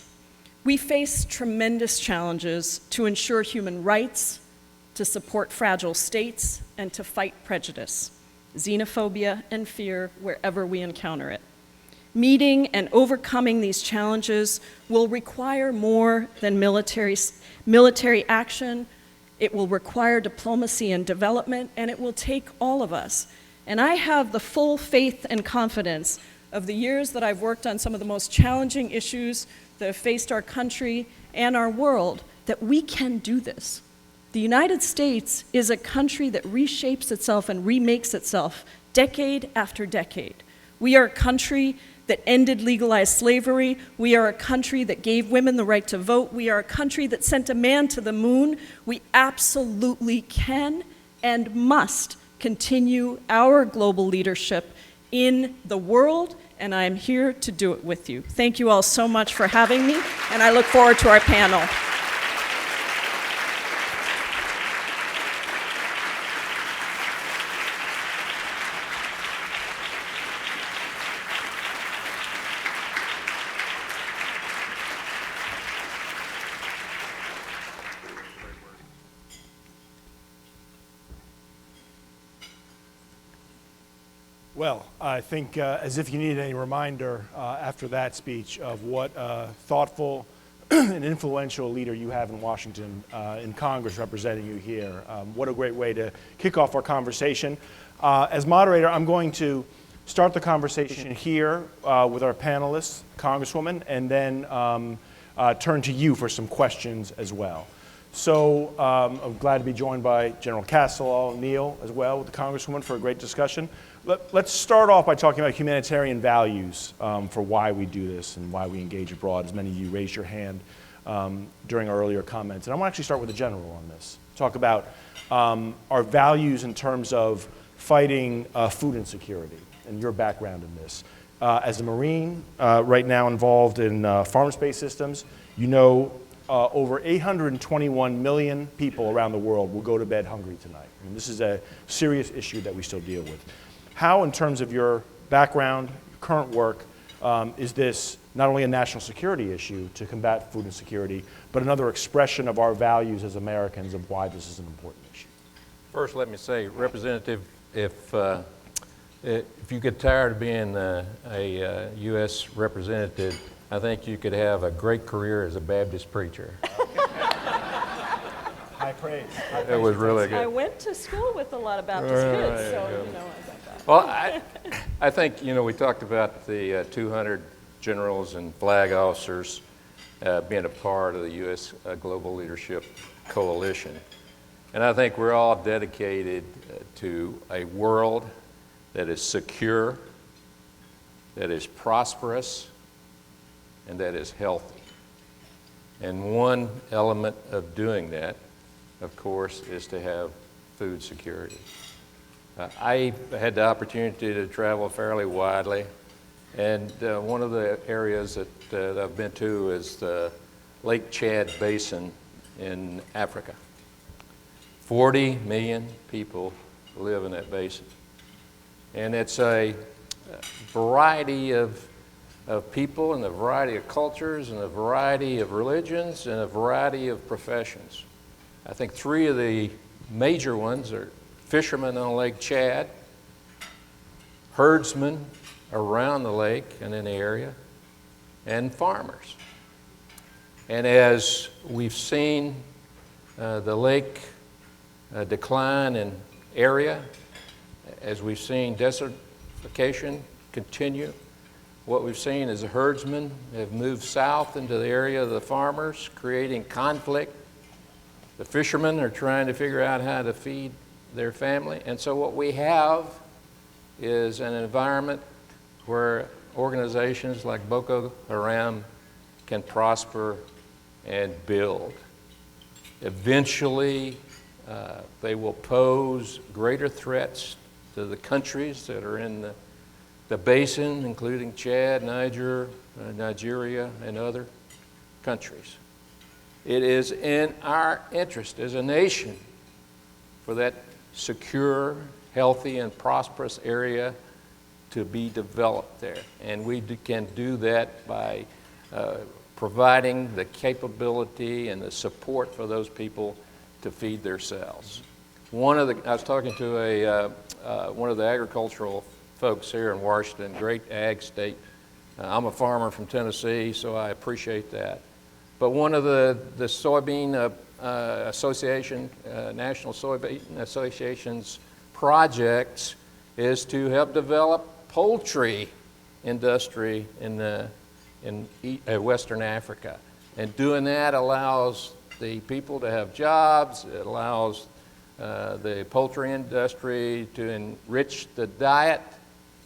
We face tremendous challenges to ensure human rights, to support fragile states, and to fight prejudice, xenophobia, and fear wherever we encounter it. Meeting and overcoming these challenges will require more than military action. It will require diplomacy and development, and it will take all of us. And I have the full faith and confidence of the years that I've worked on some of the most challenging issues that have faced our country and our world, that we can do this. The United States is a country that reshapes itself and remakes itself decade after decade. We are a country that ended legalized slavery. We are a country that gave women the right to vote. We are a country that sent a man to the moon. We absolutely can and must continue our global leadership in the world, and I am here to do it with you. Thank you all so much for having me, and I look forward to our panel. Well, I think as if you needed any reminder after that speech of what a thoughtful and influential leader you have in Washington, in Congress representing you here. What a great way to kick off our conversation. As moderator, I'm going to start the conversation here with our panelists, Congresswoman, and then turn to you for some questions as well. So I'm glad to be joined by General Castle, Neil as well, with the Congresswoman for a great discussion. Let's start off by talking about humanitarian values for why we do this and why we engage abroad, as many of you raised your hand during our earlier comments. And I want to actually start with the General on this. Talk about our values in terms of fighting food insecurity and your background in this. As a Marine right now involved in farm space systems, you know over 821 million people around the world will go to bed hungry tonight. I mean, this is a serious issue that we still deal with. How, in terms of your background, your current work, is this not only a national security issue to combat food insecurity, but another expression of our values as Americans of why this is an important issue? First, let me say, Representative, if you get tired of being a U.S. representative, I think you could have a great career as a Baptist preacher. High praise. It was really good. I went to school with a lot of Baptist kids, so you know I got that. Well, I think, you know, we talked about the 200 generals and flag officers being a part of the U.S. Global Leadership Coalition. And I think we're all dedicated to a world that is secure, that is prosperous, and that is healthy. And one element of doing that, of course, is to have food security. I had the opportunity to travel fairly widely, and one of the areas that I've been to is the Lake Chad Basin in Africa. 40 million people live in that basin. And it's a variety of people and a variety of cultures and a variety of religions and a variety of professions. I think three of the major ones are fishermen on Lake Chad, herdsmen around the lake and in the area, and farmers. And as we've seen the lake decline in area, as we've seen desertification continue, what we've seen is the herdsmen have moved south into the area of the farmers, creating conflict. The fishermen are trying to figure out how to feed their family. And so what we have is an environment where organizations like Boko Haram can prosper and build. Eventually, they will pose greater threats to the countries that are in the basin, including Chad, Niger, Nigeria, and other countries. It is in our interest as a nation for that secure, healthy, and prosperous area to be developed there. And we can do that by providing the capability and the support for those people to feed themselves. I was talking to one of the agricultural folks here in Washington, great ag state. I'm a farmer from Tennessee, so I appreciate that. But one of the soybean association, National Soybean Association's projects is to help develop poultry industry in Western Africa. And doing that allows the people to have jobs, it allows the poultry industry to enrich the diet,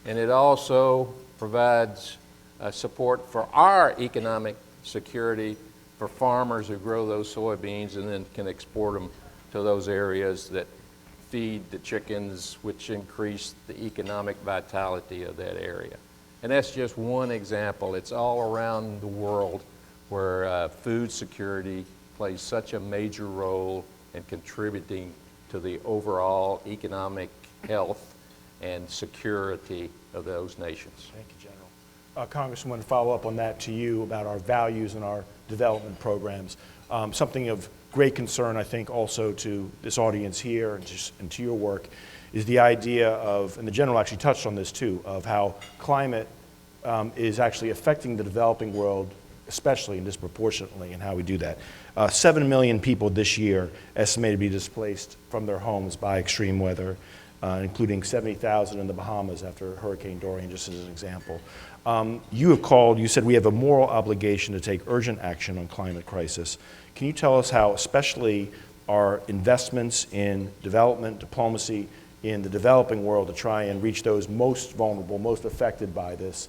and it also provides support for our economic security for farmers who grow those soybeans and then can export them to those areas that feed the chickens, which increase the economic vitality of that area. And that's just one example. It's all around the world where food security plays such a major role in contributing to the overall economic health and security of those nations. Thank you, General. Congressman, follow up on that to you about our values and our development programs. Something of great concern, I think, also to this audience here and to your work is the idea of, and the General actually touched on this too, of how climate is actually affecting the developing world, especially and disproportionately, and how we do that. 7 million people this year estimated to be displaced from their homes by extreme weather, including 70,000 in the Bahamas after Hurricane Dorian, just as an example. You said we have a moral obligation to take urgent action on climate crisis. Can you tell us how, especially our investments in development, diplomacy in the developing world to try and reach those most vulnerable, most affected by this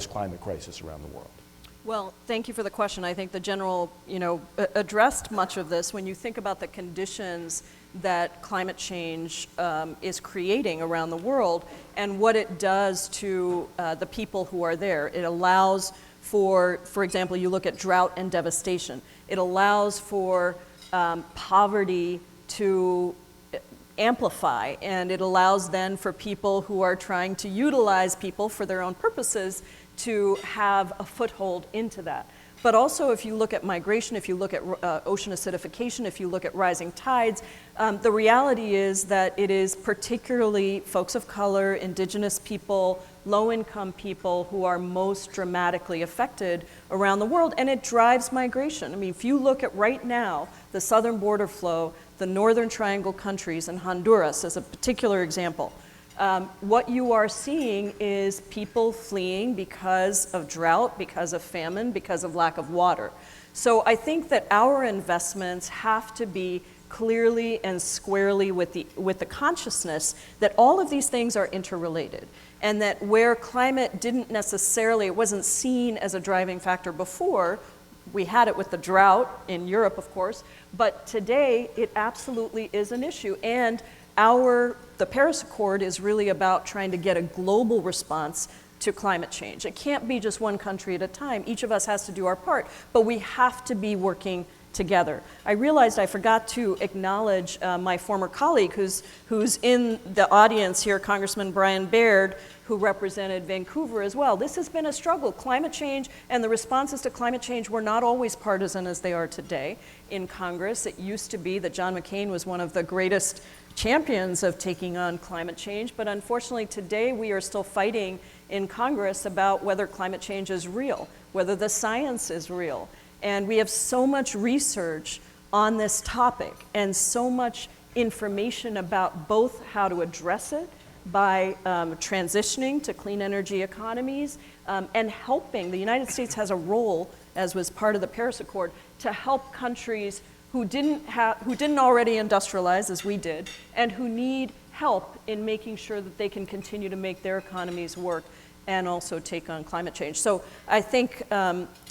climate crisis around the world? Well, thank you for the question. I think the General, addressed much of this. When you think about the conditions that climate change is creating around the world and what it does to the people who are there, it allows for example, you look at drought and devastation. It allows for poverty to amplify, and it allows then for people who are trying to utilize people for their own purposes to have a foothold into that. But also, if you look at migration, if you look at ocean acidification, if you look at rising tides, the reality is that it is particularly folks of color, indigenous people, low-income people who are most dramatically affected around the world, and it drives migration. I mean, if you look at right now, the southern border flow, the Northern Triangle countries, and Honduras as a particular example, what you are seeing is people fleeing because of drought, because of famine, because of lack of water. So I think that our investments have to be clearly and squarely with the consciousness that all of these things are interrelated, and that where climate didn't necessarily, it wasn't seen as a driving factor before, we had it with the drought in Europe, of course, but today it absolutely is an issue. And the Paris Accord is really about trying to get a global response to climate change. It can't be just one country at a time. Each of us has to do our part, but we have to be working together. I realized I forgot to acknowledge my former colleague who's in the audience here, Congressman Brian Baird, who represented Vancouver as well. This has been a struggle. Climate change and the responses to climate change were not always partisan as they are today in Congress. It used to be that John McCain was one of the greatest champions of taking on climate change, but unfortunately today we are still fighting in Congress about whether climate change is real, whether the science is real. And we have so much research on this topic and so much information about both how to address it by transitioning to clean energy economies and helping. The United States has a role, as was part of the Paris Accord, to help countries who didn't already industrialize as we did, and who need help in making sure that they can continue to make their economies work and also take on climate change. So I think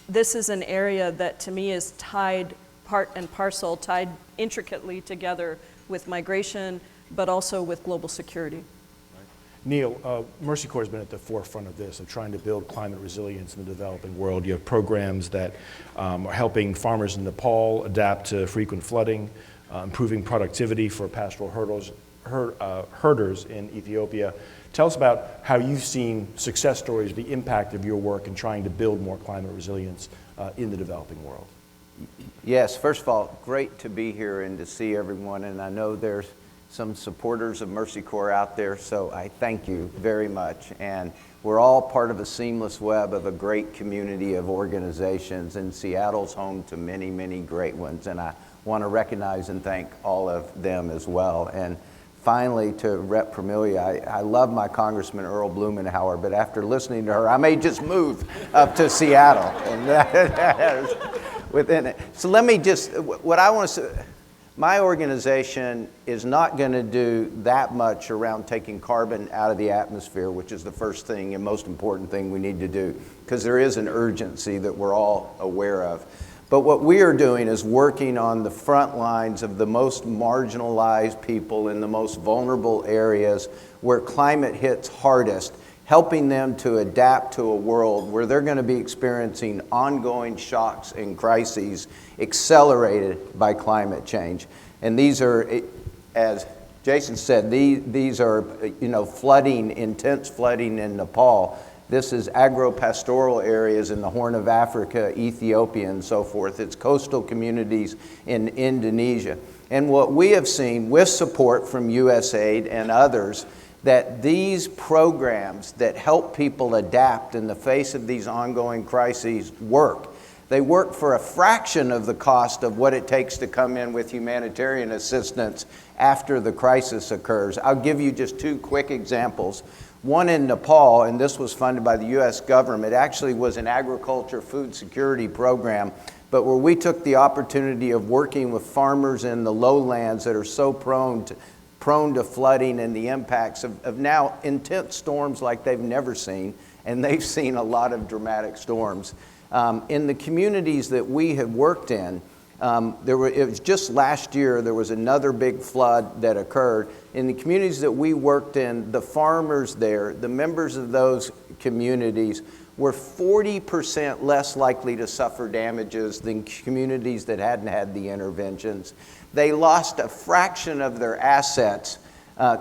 this is an area that to me is tied part and parcel, tied intricately together with migration, but also with global security. Neil, Mercy Corps has been at the forefront of this, of trying to build climate resilience in the developing world. You have programs that are helping farmers in Nepal adapt to frequent flooding, improving productivity for pastoral herders in Ethiopia. Tell us about how you've seen success stories, the impact of your work in trying to build more climate resilience in the developing world. Yes, first of all, great to be here and to see everyone, and I know there's some supporters of Mercy Corps out there, so I thank you very much. And we're all part of a seamless web of a great community of organizations, and Seattle's home to many, many great ones, and I want to recognize and thank all of them as well. And finally, to Rep. Permillia, I love my Congressman Earl Blumenauer, but after listening to her, I may just move up to Seattle. And that is within it. So let me just, what I want to say, my organization is not going to do that much around taking carbon out of the atmosphere, which is the first thing and most important thing we need to do, because there is an urgency that we're all aware of. But what we are doing is working on the front lines of the most marginalized people in the most vulnerable areas where climate hits hardest, helping them to adapt to a world where they're going to be experiencing ongoing shocks and crises accelerated by climate change. And these are, as Jason said, these are, flooding, intense flooding in Nepal. This is agro-pastoral areas in the Horn of Africa, Ethiopia, and so forth. It's coastal communities in Indonesia. And what we have seen with support from USAID and others, that these programs that help people adapt in the face of these ongoing crises work. They work for a fraction of the cost of what it takes to come in with humanitarian assistance after the crisis occurs. I'll give you just two quick examples. One in Nepal, and this was funded by the U.S. government. It actually was an agriculture food security program, but where we took the opportunity of working with farmers in the lowlands that are so prone to flooding and the impacts of now intense storms like they've never seen, and they've seen a lot of dramatic storms. In the communities that we have worked in, it was just last year, there was another big flood that occurred. In the communities that we worked in, the farmers there, the members of those communities were 40% less likely to suffer damages than communities that hadn't had the interventions. They lost a fraction of their assets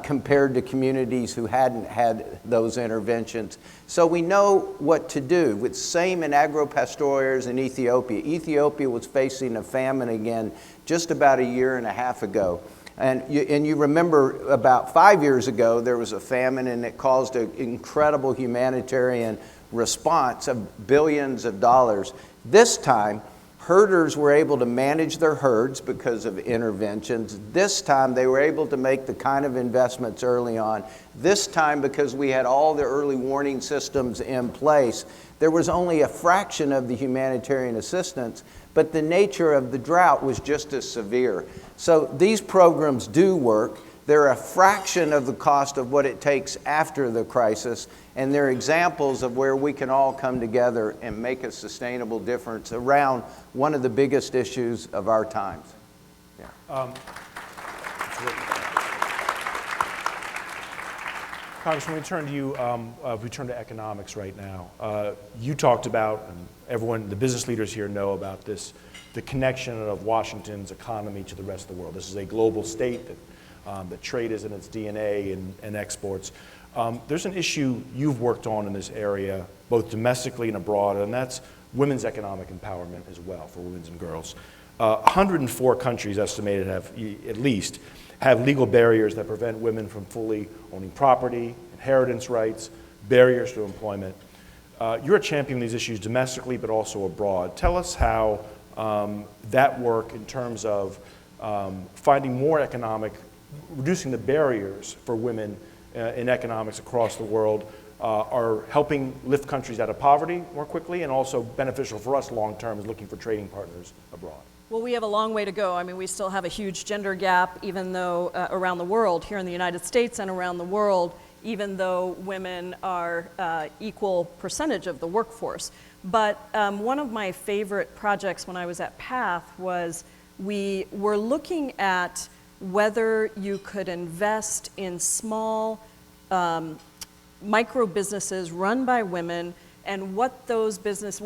compared to communities who hadn't had those interventions. So we know what to do. With same in agro-pastoral areas in Ethiopia. Ethiopia was facing a famine again just about a year and a half ago. And you remember about 5 years ago, there was a famine and it caused an incredible humanitarian response of billions of dollars. This time, herders were able to manage their herds because of interventions. This time, they were able to make the kind of investments early on. This time, because we had all the early warning systems in place, there was only a fraction of the humanitarian assistance, but the nature of the drought was just as severe. So these programs do work. They're a fraction of the cost of what it takes after the crisis, and they're examples of where we can all come together and make a sustainable difference around one of the biggest issues of our times. Yeah. Congressman, we turn to you. We turn to economics right now. You talked about, and everyone, the business leaders here know about this, the connection of Washington's economy to the rest of the world. This is a global state that trade is in its DNA and exports. There's an issue you've worked on in this area, both domestically and abroad, and that's women's economic empowerment as well for women and girls. 104 countries estimated have legal barriers that prevent women from fully owning property, inheritance rights, barriers to employment. You're a champion of these issues domestically, but also abroad. Tell us how that work in terms of finding more reducing the barriers for women in economics across the world are helping lift countries out of poverty more quickly, and also beneficial for us long term is looking for trading partners abroad. Well, we have a long way to go. I mean, we still have a huge gender gap, even though around the world, here in the United States and around the world, even though women are equal percentage of the workforce. But one of my favorite projects when I was at PATH was we were looking at whether you could invest in small micro businesses run by women, and what those business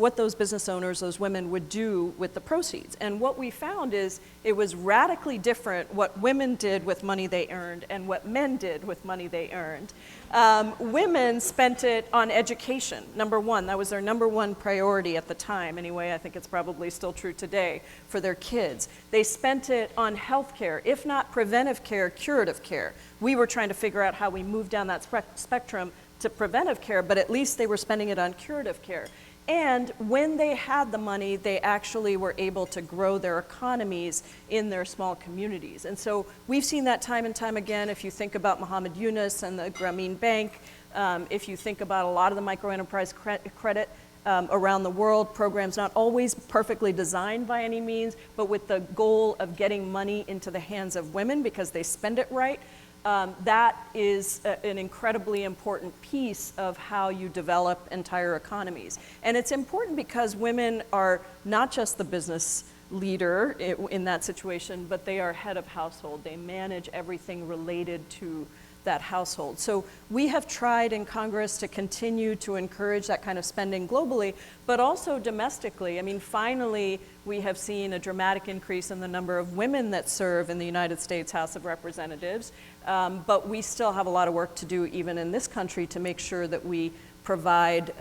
owners, those women, would do with the proceeds. And what we found is it was radically different what women did with money they earned and what men did with money they earned. Women spent it on education, number one. That was their number one priority at the time. Anyway, I think it's probably still true today for their kids. They spent it on health care, if not preventive care, curative care. We were trying to figure out how we move down that spectrum to preventive care, but at least they were spending it on curative care. And when they had the money, they actually were able to grow their economies in their small communities. And so we've seen that time and time again. If you think about Muhammad Yunus and the Grameen Bank, if you think about a lot of the microenterprise credit around the world, programs not always perfectly designed by any means, but with the goal of getting money into the hands of women because they spend it right. That is an incredibly important piece of how you develop entire economies. And it's important because women are not just the business leader in that situation, but they are head of household. They manage everything related to that household. So we have tried in Congress to continue to encourage that kind of spending globally, but also domestically. I mean, finally, we have seen a dramatic increase in the number of women that serve in the United States House of Representatives, but we still have a lot of work to do even in this country to make sure that we provide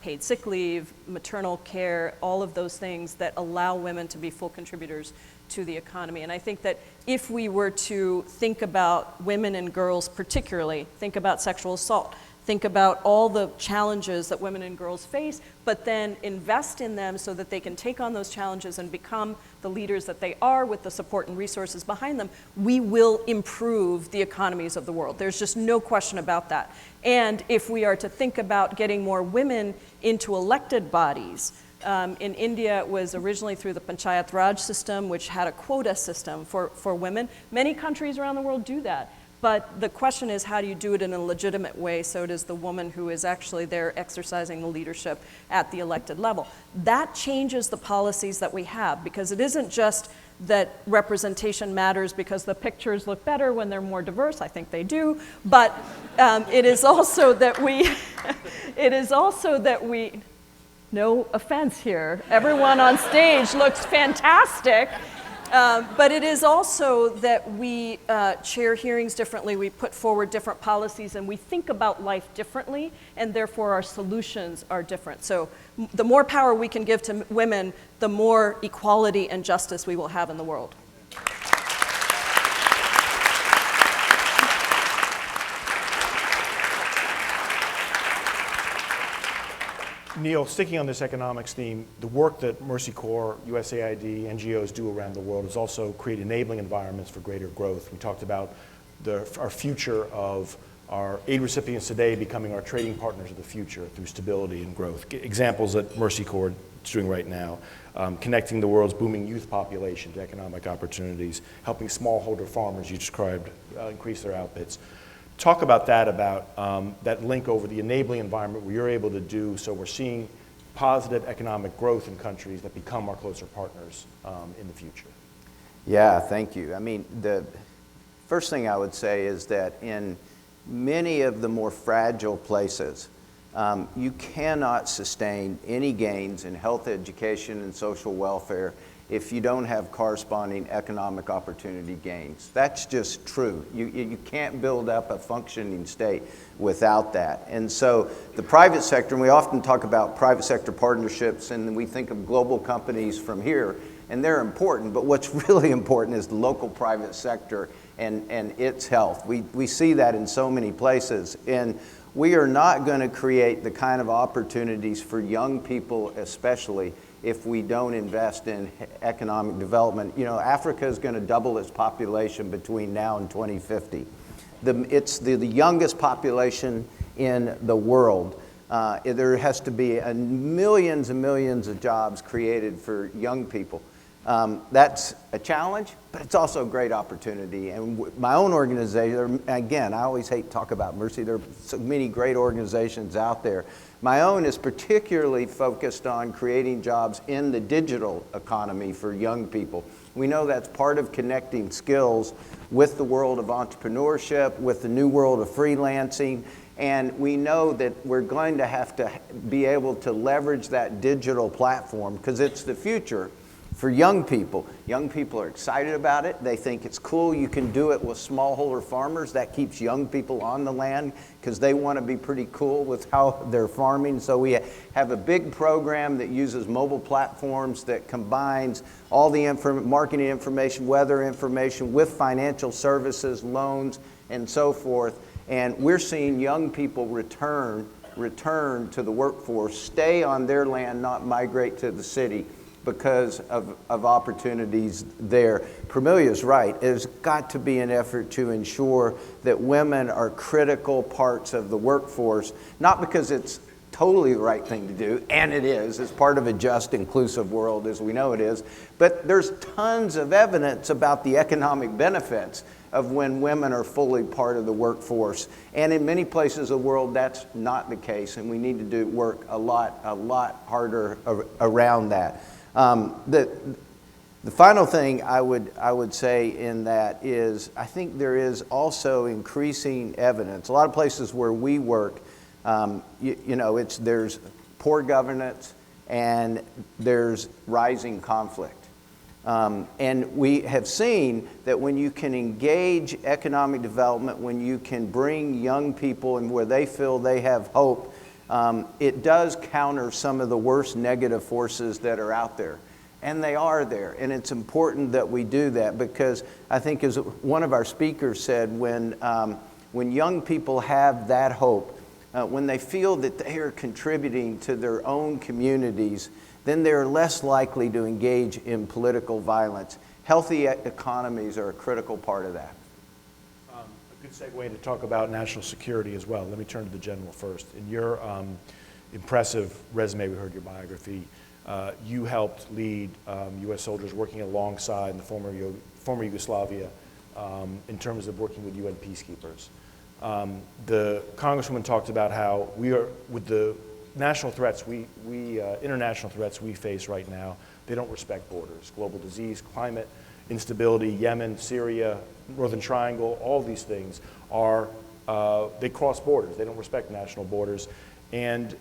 paid sick leave, maternal care, all of those things that allow women to be full contributors to the economy. And I think that if we were to think about women and girls particularly, think about sexual assault, think about all the challenges that women and girls face, but then invest in them so that they can take on those challenges and become the leaders that they are with the support and resources behind them, we will improve the economies of the world. There's just no question about that. And if we are to think about getting more women into elected bodies, in India, it was originally through the Panchayat Raj system, which had a quota system for women. Many countries around the world do that. But the question is, how do you do it in a legitimate way so does the woman who is actually there exercising the leadership at the elected level? That changes the policies that we have, because it isn't just that representation matters because the pictures look better when they're more diverse. I think they do. But it is also that we, no offense here, everyone on stage looks fantastic. But it is also that we chair hearings differently, we put forward different policies, and we think about life differently, and therefore our solutions are different. So the more power we can give to women, the more equality and justice we will have in the world. Neil, sticking on this economics theme, the work that Mercy Corps, USAID, NGOs do around the world is also create enabling environments for greater growth. We talked about our future of our aid recipients today becoming our trading partners of the future through stability and growth. Examples that Mercy Corps is doing right now, connecting the world's booming youth population to economic opportunities, helping smallholder farmers you described increase their outputs. Talk about that link over the enabling environment where you're able to do so we're seeing positive economic growth in countries that become our closer partners in the future. Yeah, thank you. I mean, the first thing I would say is that in many of the more fragile places, you cannot sustain any gains in health, education, and social welfare if you don't have corresponding economic opportunity gains. That's just true. You can't build up a functioning state without that. And so the private sector, and we often talk about private sector partnerships, and we think of global companies from here, and they're important, but what's really important is the local private sector and its health. We see that in so many places. And we are not going to create the kind of opportunities for young people especially if we don't invest in economic development. You know, Africa is going to double its population between now and 2050. It's the youngest population in the world. There has to be millions and millions of jobs created for young people. That's a challenge, but it's also a great opportunity. And my own organization, again, I always hate to talk about Mercy. There are so many great organizations out there. My own is particularly focused on creating jobs in the digital economy for young people. We know that's part of connecting skills with the world of entrepreneurship, with the new world of freelancing, and we know that we're going to have to be able to leverage that digital platform because it's the future for young people. Young people are excited about it. They think it's cool. You can do it with smallholder farmers. That keeps young people on the land because they want to be pretty cool with how they're farming. So we have a big program that uses mobile platforms that combines all the marketing information, weather information with financial services, loans, and so forth. And we're seeing young people return to the workforce, stay on their land, not migrate to the city, because of opportunities there. Pramilia's right. There's got to be an effort to ensure that women are critical parts of the workforce, not because it's totally the right thing to do, and it is. It's part of a just, inclusive world as we know it is. But there's tons of evidence about the economic benefits of when women are fully part of the workforce. And in many places of the world, that's not the case, and we need to work a lot harder around that. The final thing I would say in that is I think there is also increasing evidence. A lot of places where we work, there's poor governance and there's rising conflict. And we have seen that when you can engage economic development, when you can bring young people and where they feel they have hope, it does counter some of the worst negative forces that are out there. And they are there, and it's important that we do that, because I think, as one of our speakers said, when young people have that hope, when they feel that they are contributing to their own communities, then they're less likely to engage in political violence. Healthy economies are a critical part of that. A good segue to talk about national security as well. Let me turn to the general first. In your impressive resume, we heard your biography. You helped lead U.S. soldiers working alongside in the former Yugoslavia in terms of working with UN peacekeepers. The Congresswoman talked about how we are, with the national threats, international threats we face right now, they don't respect borders. Global disease, climate, instability, Yemen, Syria, Northern Triangle, all these things are, they cross borders. They don't respect national borders. And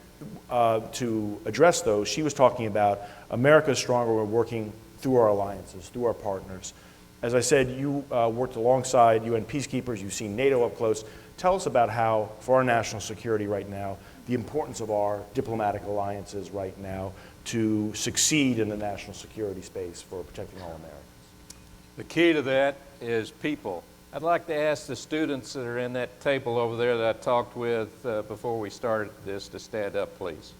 to address those, she was talking about America is stronger when we're working through our alliances, through our partners. As I said, you worked alongside UN peacekeepers. You've seen NATO up close. Tell us about how, for our national security right now, the importance of our diplomatic alliances right now to succeed in the national security space for protecting all Americans. The key to that is people. I'd like to ask the students that are in that table over there that I talked with before we started this to stand up, please.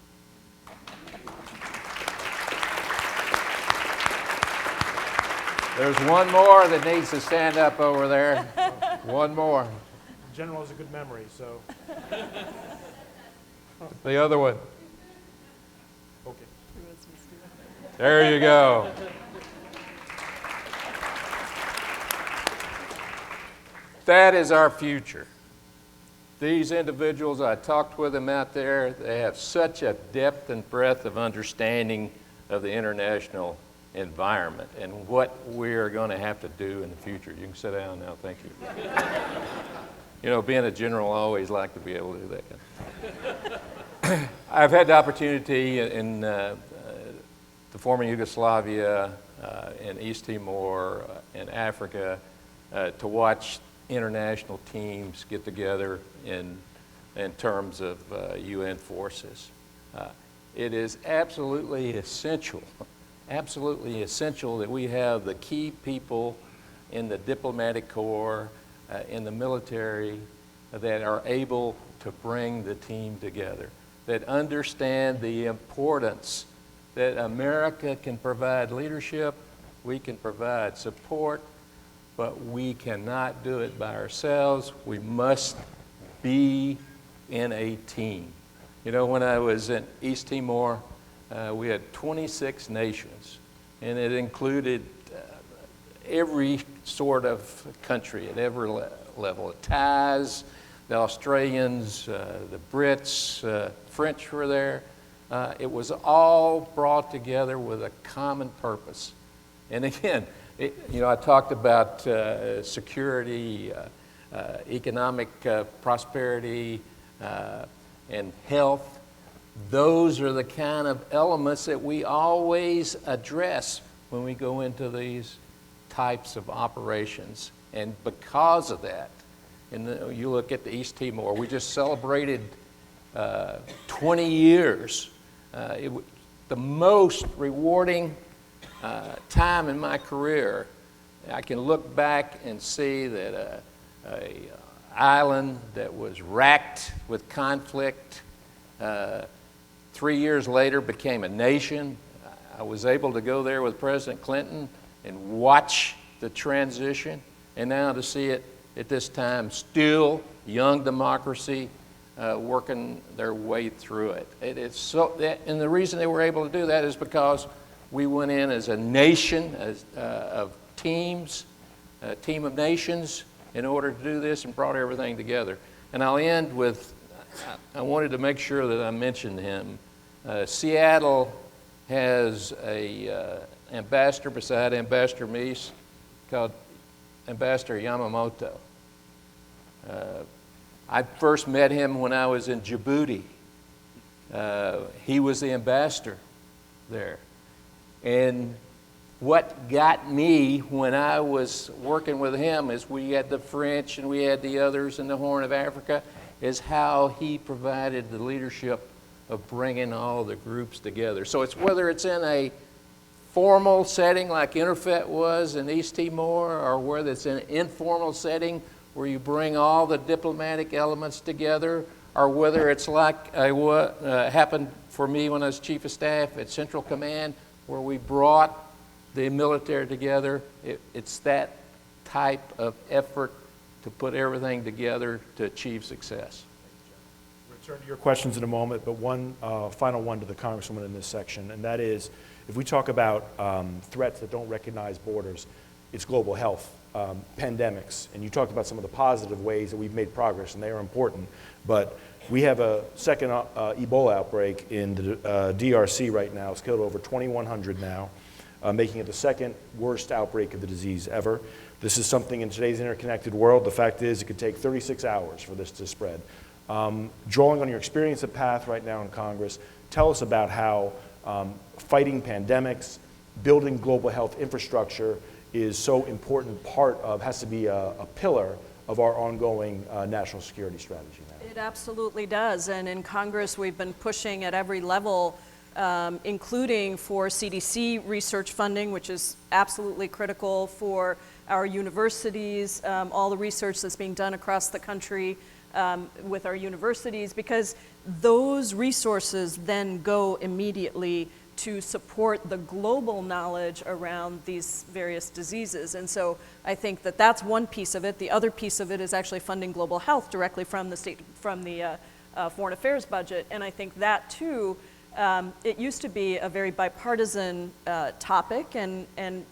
There's one more that needs to stand up over there. One more. General has a good memory, so. The other one. Okay. There you go. That is our future. These individuals, I talked with them out there, they have such a depth and breadth of understanding of the international environment and what we're going to have to do in the future. You can sit down now, thank you. You know, being a general, I always like to be able to do that. I've had the opportunity in the former Yugoslavia, in East Timor, in Africa, to watch international teams get together in terms of UN forces. It is absolutely essential that we have the key people in the diplomatic corps, in the military, that are able to bring the team together, that understand the importance that America can provide leadership, we can provide support, but we cannot do it by ourselves. We must be in a team. You know, when I was in East Timor, we had 26 nations, and it included every sort of country at every level. The Thais, the Australians, the Brits, French were there. It was all brought together with a common purpose. And again, I talked about security, economic prosperity, and health. Those are the kind of elements that we always address when we go into these types of operations. And because of that, and you look at the East Timor, we just celebrated 20 years. The most rewarding time in my career. I can look back and see that an island that was racked with conflict 3 years later became a nation. I was able to go there with President Clinton and watch the transition, and now to see it at this time, still young democracy, working their way through it. And the reason they were able to do that is because we went in as a nation, of teams, a team of nations, in order to do this and brought everything together. And I'll end with, I wanted to make sure that I mentioned him. Seattle has a ambassador beside Ambassador Meese called Ambassador Yamamoto. I first met him when I was in Djibouti. He was the ambassador there. And what got me when I was working with him, is we had the French and we had the others in the Horn of Africa, is how he provided the leadership of bringing all the groups together. So it's whether it's in a formal setting like Interfet was in East Timor, or whether it's in an informal setting where you bring all the diplomatic elements together, or whether it's like what happened for me when I was Chief of Staff at Central Command, where we brought the military together. It's that type of effort to put everything together to achieve success. We'll return to your questions in a moment, but one final one to the Congresswoman in this section, and that is, if we talk about threats that don't recognize borders, it's global health, pandemics, and you talked about some of the positive ways that we've made progress, and they are important, but we have a second Ebola outbreak in the DRC right now. It's killed over 2,100 now, making it the second worst outbreak of the disease ever. This is something in today's interconnected world. The fact is it could take 36 hours for this to spread. Drawing on your experience at PATH right now in Congress, tell us about how fighting pandemics, building global health infrastructure is so important part of, has to be a pillar of our ongoing national security strategy now. It absolutely does, and in Congress we've been pushing at every level, including for CDC research funding, which is absolutely critical for our universities, all the research that's being done across the country with our universities, because those resources then go immediately to support the global knowledge around these various diseases. And so I think that that's one piece of it. The other piece of it is actually funding global health directly from the foreign affairs budget. And I think that too, it used to be a very bipartisan topic, and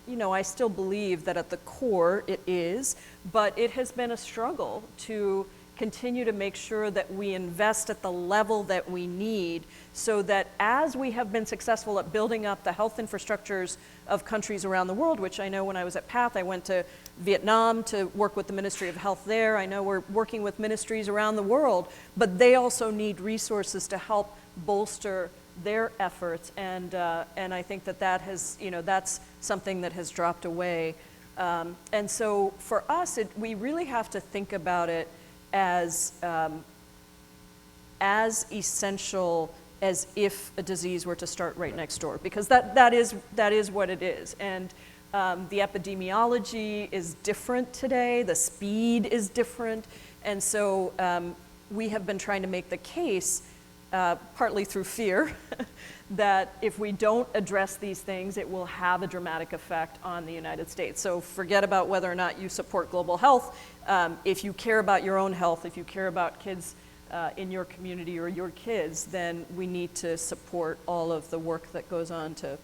you know, I still believe that at the core it is, but it has been a struggle to continue to make sure that we invest at the level that we need, so that as we have been successful at building up the health infrastructures of countries around the world, which I know when I was at PATH, I went to Vietnam to work with the Ministry of Health there. I know we're working with ministries around the world, but they also need resources to help bolster their efforts, and I think that has, you know, that's something that has dropped away. And so for us, we really have to think about it as essential as if a disease were to start right next door, because that is what it is. And the epidemiology is different today, the speed is different, and so we have been trying to make the case, partly through fear, that if we don't address these things, it will have a dramatic effect on the United States. So forget about whether or not you support global health. If you care about your own health, if you care about kids in your community or your kids, then we need to support all of the work that goes on to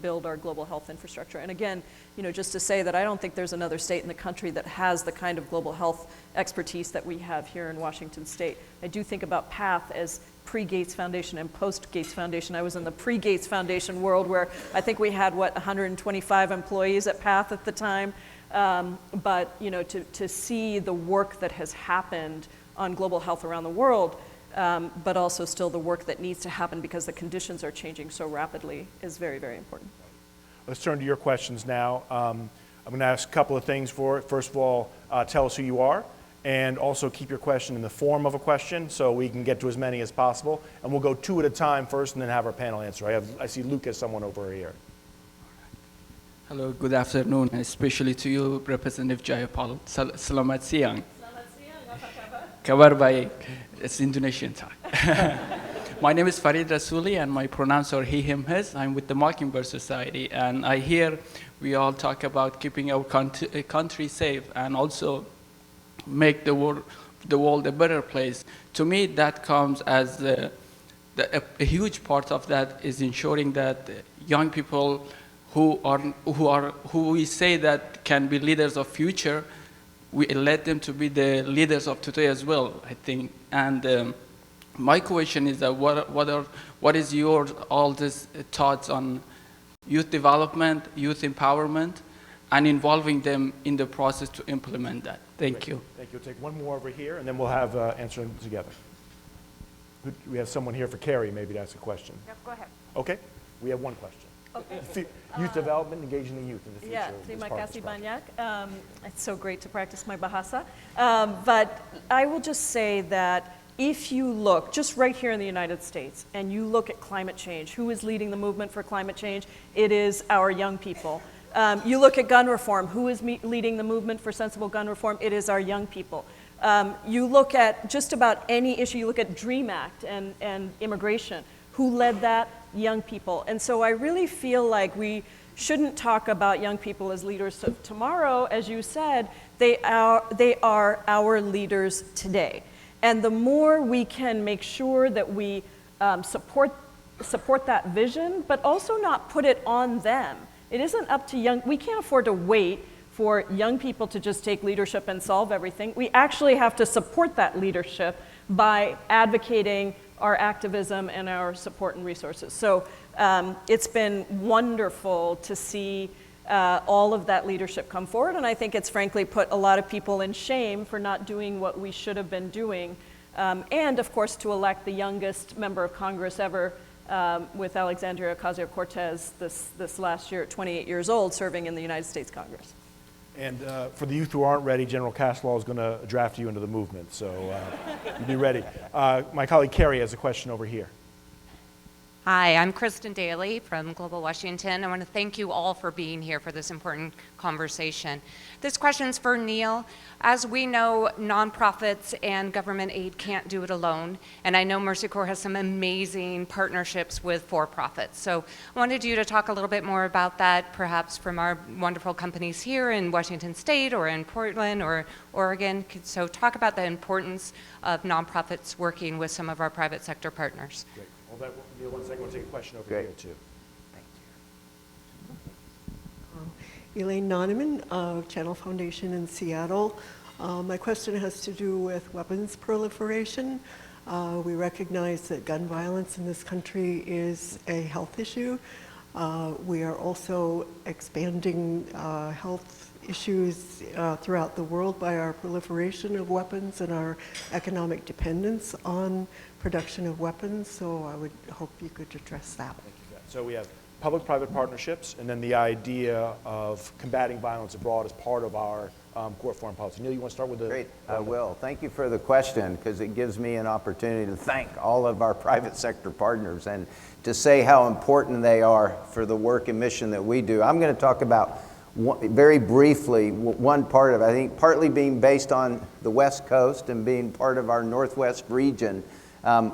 build our global health infrastructure. And again, you know, just to say that I don't think there's another state in the country that has the kind of global health expertise that we have here in Washington State. I do think about PATH as pre-Gates Foundation and post-Gates Foundation. I was in the pre-Gates Foundation world where I think we had, 125 employees at PATH at the time. But, you know, to see the work that has happened on global health around the world, but also still the work that needs to happen because the conditions are changing so rapidly is very, very important. Let's turn to your questions now. I'm going to ask a couple of things for it. First of all, tell us who you are, and also keep your question in the form of a question so we can get to as many as possible. And we'll go two at a time first and then have our panel answer. I see Luke as someone over here. Hello, good afternoon, especially to you, Representative Jayapal. Selamat siang. Kabar baik. It's Indonesian time. My name is Farid Rasuli, and my pronouns are he, him, his. I'm with the Mockingbird Society, and I hear we all talk about keeping our country safe and also make the world a better place. To me, that comes as a huge part of that is ensuring that young people who we say that can be leaders of future, we let them to be the leaders of today as well, I think. And my question is that what is your all these thoughts on youth development, youth empowerment, and involving them in the process to implement that? Thank you. Thank you. We'll take one more over here, and then we'll have answer them together. We have someone here for Carrie, maybe to ask a question. Yep, go ahead. Okay, we have one question. Okay. Youth development, engaging the youth in the future. Yeah, terima kasih banyak. It's so great to practice my bahasa. But I will just say that if you look just right here in the United States and you look at climate change, who is leading the movement for climate change? It is our young people. You look at gun reform, who is leading the movement for sensible gun reform? It is our young people. You look at just about any issue, you look at DREAM Act and immigration, who led that? Young people. And so I really feel like we shouldn't talk about young people as leaders of tomorrow. As you said, they are our leaders today. And the more we can make sure that we support that vision, but also not put it on them. It isn't up to we can't afford to wait for young people to just take leadership and solve everything. We actually have to support that leadership by advocating our activism and our support and resources. So it's been wonderful to see all of that leadership come forward, and I think it's frankly put a lot of people in shame for not doing what we should have been doing, and of course to elect the youngest member of Congress ever with Alexandria Ocasio-Cortez this last year at 28 years old, serving in the United States Congress. And for the youth who aren't ready, General Caswell is going to draft you into the movement, so you be ready. My colleague Carrie has a question over here. Hi, I'm Kristen Daly from Global Washington. I want to thank you all for being here for this important conversation. This question's for Neil. As we know, nonprofits and government aid can't do it alone, and I know Mercy Corps has some amazing partnerships with for-profits. So I wanted you to talk a little bit more about that, perhaps from our wonderful companies here in Washington State or in Portland or Oregon. So talk about the importance of nonprofits working with some of our private sector partners. Great. Hold that, Neil, 1 second. We'll take a question over here, too. Elaine Noneman of Channel Foundation in Seattle. My question has to do with weapons proliferation. We recognize that gun violence in this country is a health issue. We are also expanding health issues throughout the world by our proliferation of weapons and our economic dependence on production of weapons. So I would hope you could address that. Thank you for that. So we have public-private partnerships, and then the idea of combating violence abroad as part of our core foreign policy. Neil, you want to start with the... Great, I will. Thank you for the question, because it gives me an opportunity to thank all of our private sector partners and to say how important they are for the work and mission that we do. I'm going to talk about very briefly one part of it. I think partly being based on the West Coast and being part of our Northwest region,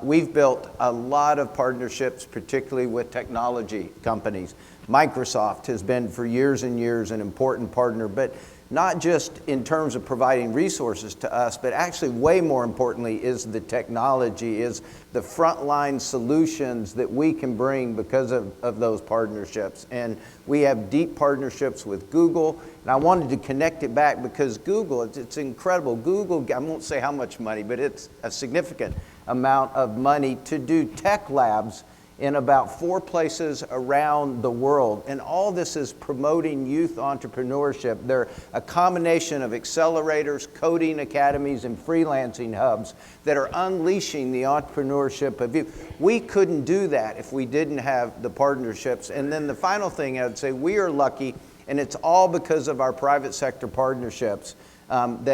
we've built a lot of partnerships, particularly with technology companies. Microsoft has been for years and years an important partner, but not just in terms of providing resources to us, but actually way more importantly is the technology, is the frontline solutions that we can bring because of those partnerships. And we have deep partnerships with Google, and I wanted to connect it back because Google, it's incredible. Google, I won't say how much money, but it's a significant amount of money to do tech labs in about 4 places around the world. And all this is promoting youth entrepreneurship. They're a combination of accelerators, coding academies, and freelancing hubs that are unleashing the entrepreneurship of youth. We couldn't do that if we didn't have the partnerships. And then the final thing I would say, we are lucky, and it's all because of our private sector partnerships. And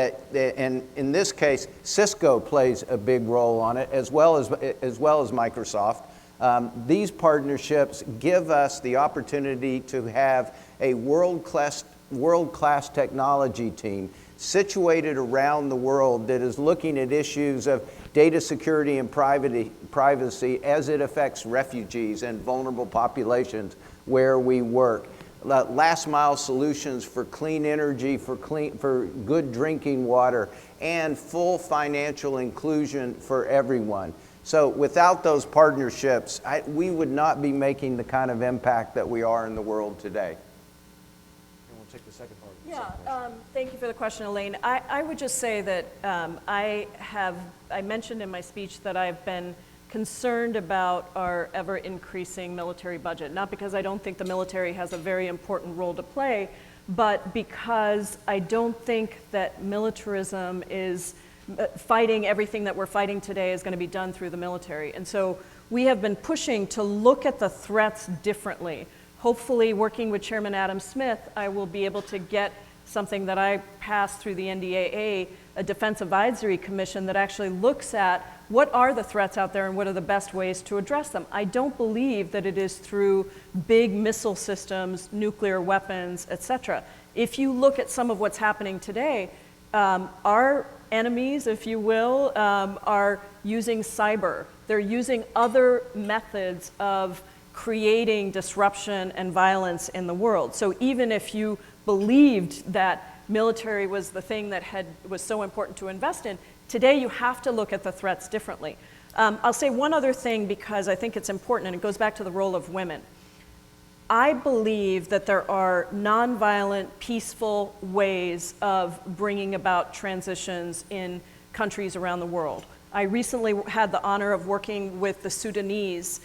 in this case, Cisco plays a big role on it, as well as Microsoft. These partnerships give us the opportunity to have a world-class technology team situated around the world that is looking at issues of data security and privacy as it affects refugees and vulnerable populations where we work. Last mile solutions for clean energy, for good drinking water, and full financial inclusion for everyone. So without those partnerships, we would not be making the kind of impact that we are in the world today. And we'll take the second part. Yeah, thank you for the question, Elaine. I would just say that I mentioned in my speech that I've been concerned about our ever-increasing military budget, not because I don't think the military has a very important role to play, but because I don't think that militarism is fighting everything that we're fighting today is going to be done through the military. And so we have been pushing to look at the threats differently. Hopefully, working with Chairman Adam Smith, I will be able to get something that I passed through the NDAA, a Defense Advisory Commission that actually looks at what are the threats out there and what are the best ways to address them. I don't believe that it is through big missile systems, nuclear weapons, etc. If you look at some of what's happening today, our enemies, if you will, are using cyber. They're using other methods of creating disruption and violence in the world. So even if you believed that military was the thing that was so important to invest in, today you have to look at the threats differently. I'll say one other thing because I think it's important, and it goes back to the role of women. I believe that there are nonviolent, peaceful ways of bringing about transitions in countries around the world. I recently had the honor of working with the Sudanese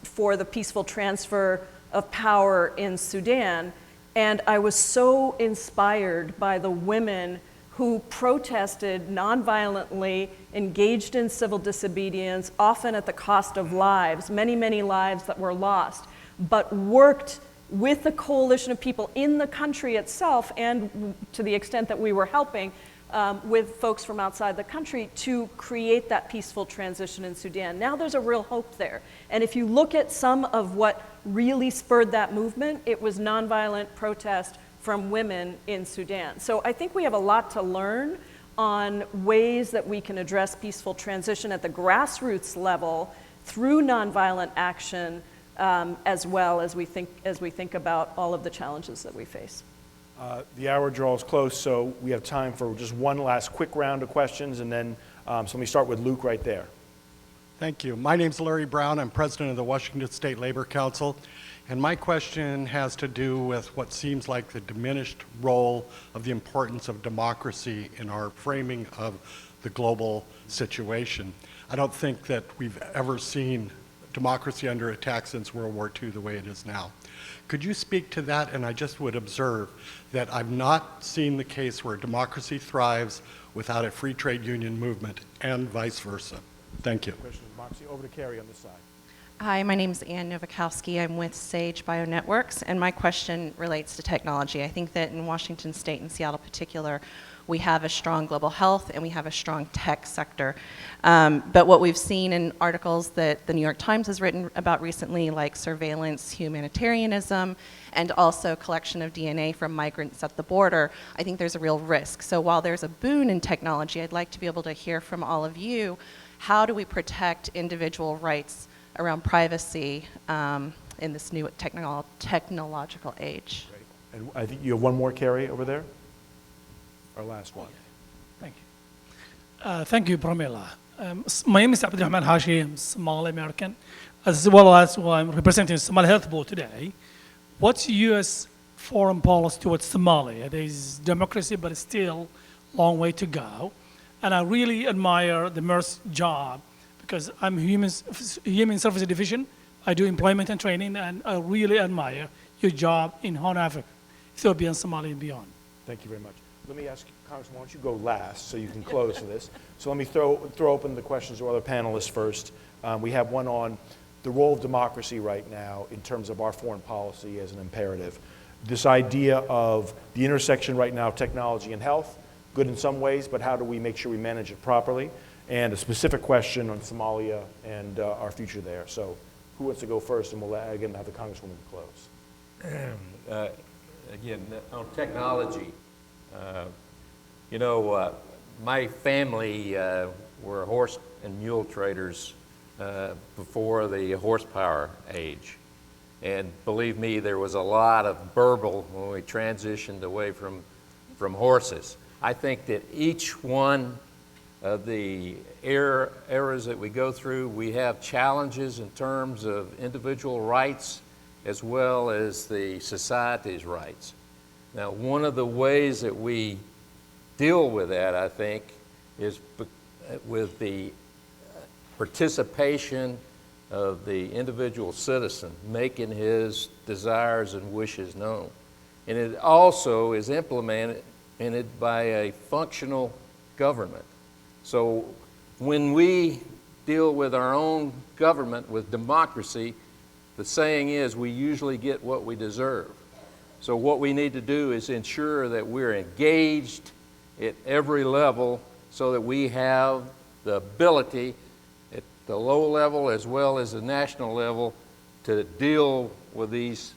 for the peaceful transfer of power in Sudan, and I was so inspired by the women who protested nonviolently, engaged in civil disobedience, often at the cost of lives, many, many lives that were lost, but worked with a coalition of people in the country itself, and to the extent that we were helping with folks from outside the country to create that peaceful transition in Sudan. Now there's a real hope there. And if you look at some of what really spurred that movement, it was nonviolent protest from women in Sudan. So I think we have a lot to learn on ways that we can address peaceful transition at the grassroots level through nonviolent action, as well as we think about all of the challenges that we face. The hour draws close, so we have time for just one last quick round of questions, and then, so let me start with Luke right there. Thank you. My name's Larry Brown. I'm president of the Washington State Labor Council, and my question has to do with what seems like the diminished role of the importance of democracy in our framing of the global situation. I don't think that we've ever seen democracy under attack since World War II the way it is now. Could you speak to that? And I just would observe that I've not seen the case where democracy thrives without a free trade union movement and vice versa. Thank you. Question is Moxie. Over to Carrie on this side. Hi, my name is Ann Nowakowski. I'm with Sage BioNetworks, and my question relates to technology. I think that in Washington State and Seattle in particular, we have a strong global health and we have a strong tech sector. But what we've seen in articles that the New York Times has written about recently, like surveillance humanitarianism, and also collection of DNA from migrants at the border, I think there's a real risk. So while there's a boon in technology, I'd like to be able to hear from all of you, how do we protect individual rights around privacy in this new technological age? Great. And I think you have one more, Carrie, over there. Our last one. Thank you. Thank you, Pramila. My name is Abdurrahman Hashi. I'm Somali American, as well as I'm representing Somali Health Board today. What's U.S. foreign policy towards Somalia? There is democracy, but it's still a long way to go. And I really admire the MERS job because I'm Human Services Division. I do employment and training, and I really admire your job in Horn Africa, Ethiopia, and Somalia, and beyond. Thank you very much. Let me ask you, Congressman, why don't you go last so you can close for this. So let me throw open the questions to other panelists first. We have one on the role of democracy right now in terms of our foreign policy as an imperative. This idea of the intersection right now of technology and health, good in some ways, but how do we make sure we manage it properly? And a specific question on Somalia and our future there. So who wants to go first? And we'll again have the Congresswoman close. Again, on technology, my family were horse and mule traders before the horsepower age. And believe me, there was a lot of burble when we transitioned away from horses. I think that each one of the eras that we go through, we have challenges in terms of individual rights as well as the society's rights. Now, one of the ways that we deal with that, I think, is with the participation of the individual citizen, making his desires and wishes known. And it also is implemented by a functional government. So when we deal with our own government, with democracy, the saying is we usually get what we deserve. So what we need to do is ensure that we're engaged at every level so that we have the ability at the low level as well as the national level to deal with these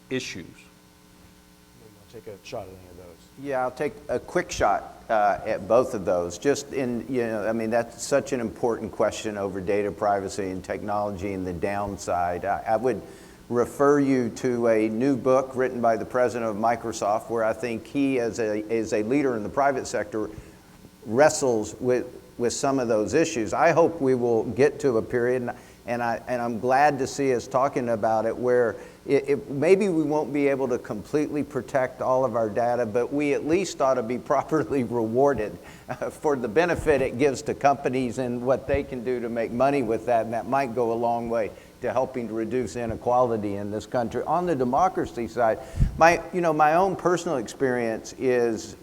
issues. I'll take a shot at any of those. Yeah, I'll take a quick shot at both of those. Just in, I mean, that's such an important question over data privacy and technology and the downside. I would refer you to a new book written by the president of Microsoft, where I think he, as a leader in the private sector, wrestles with some of those issues. I hope we will get to a period, and I'm glad to see us talking about it, where maybe we won't be able to completely protect all of our data, but we at least ought to be properly rewarded for the benefit it gives to companies and what they can do to make money with that, and that might go a long way to helping to reduce inequality in this country. On the democracy side, my own personal experience is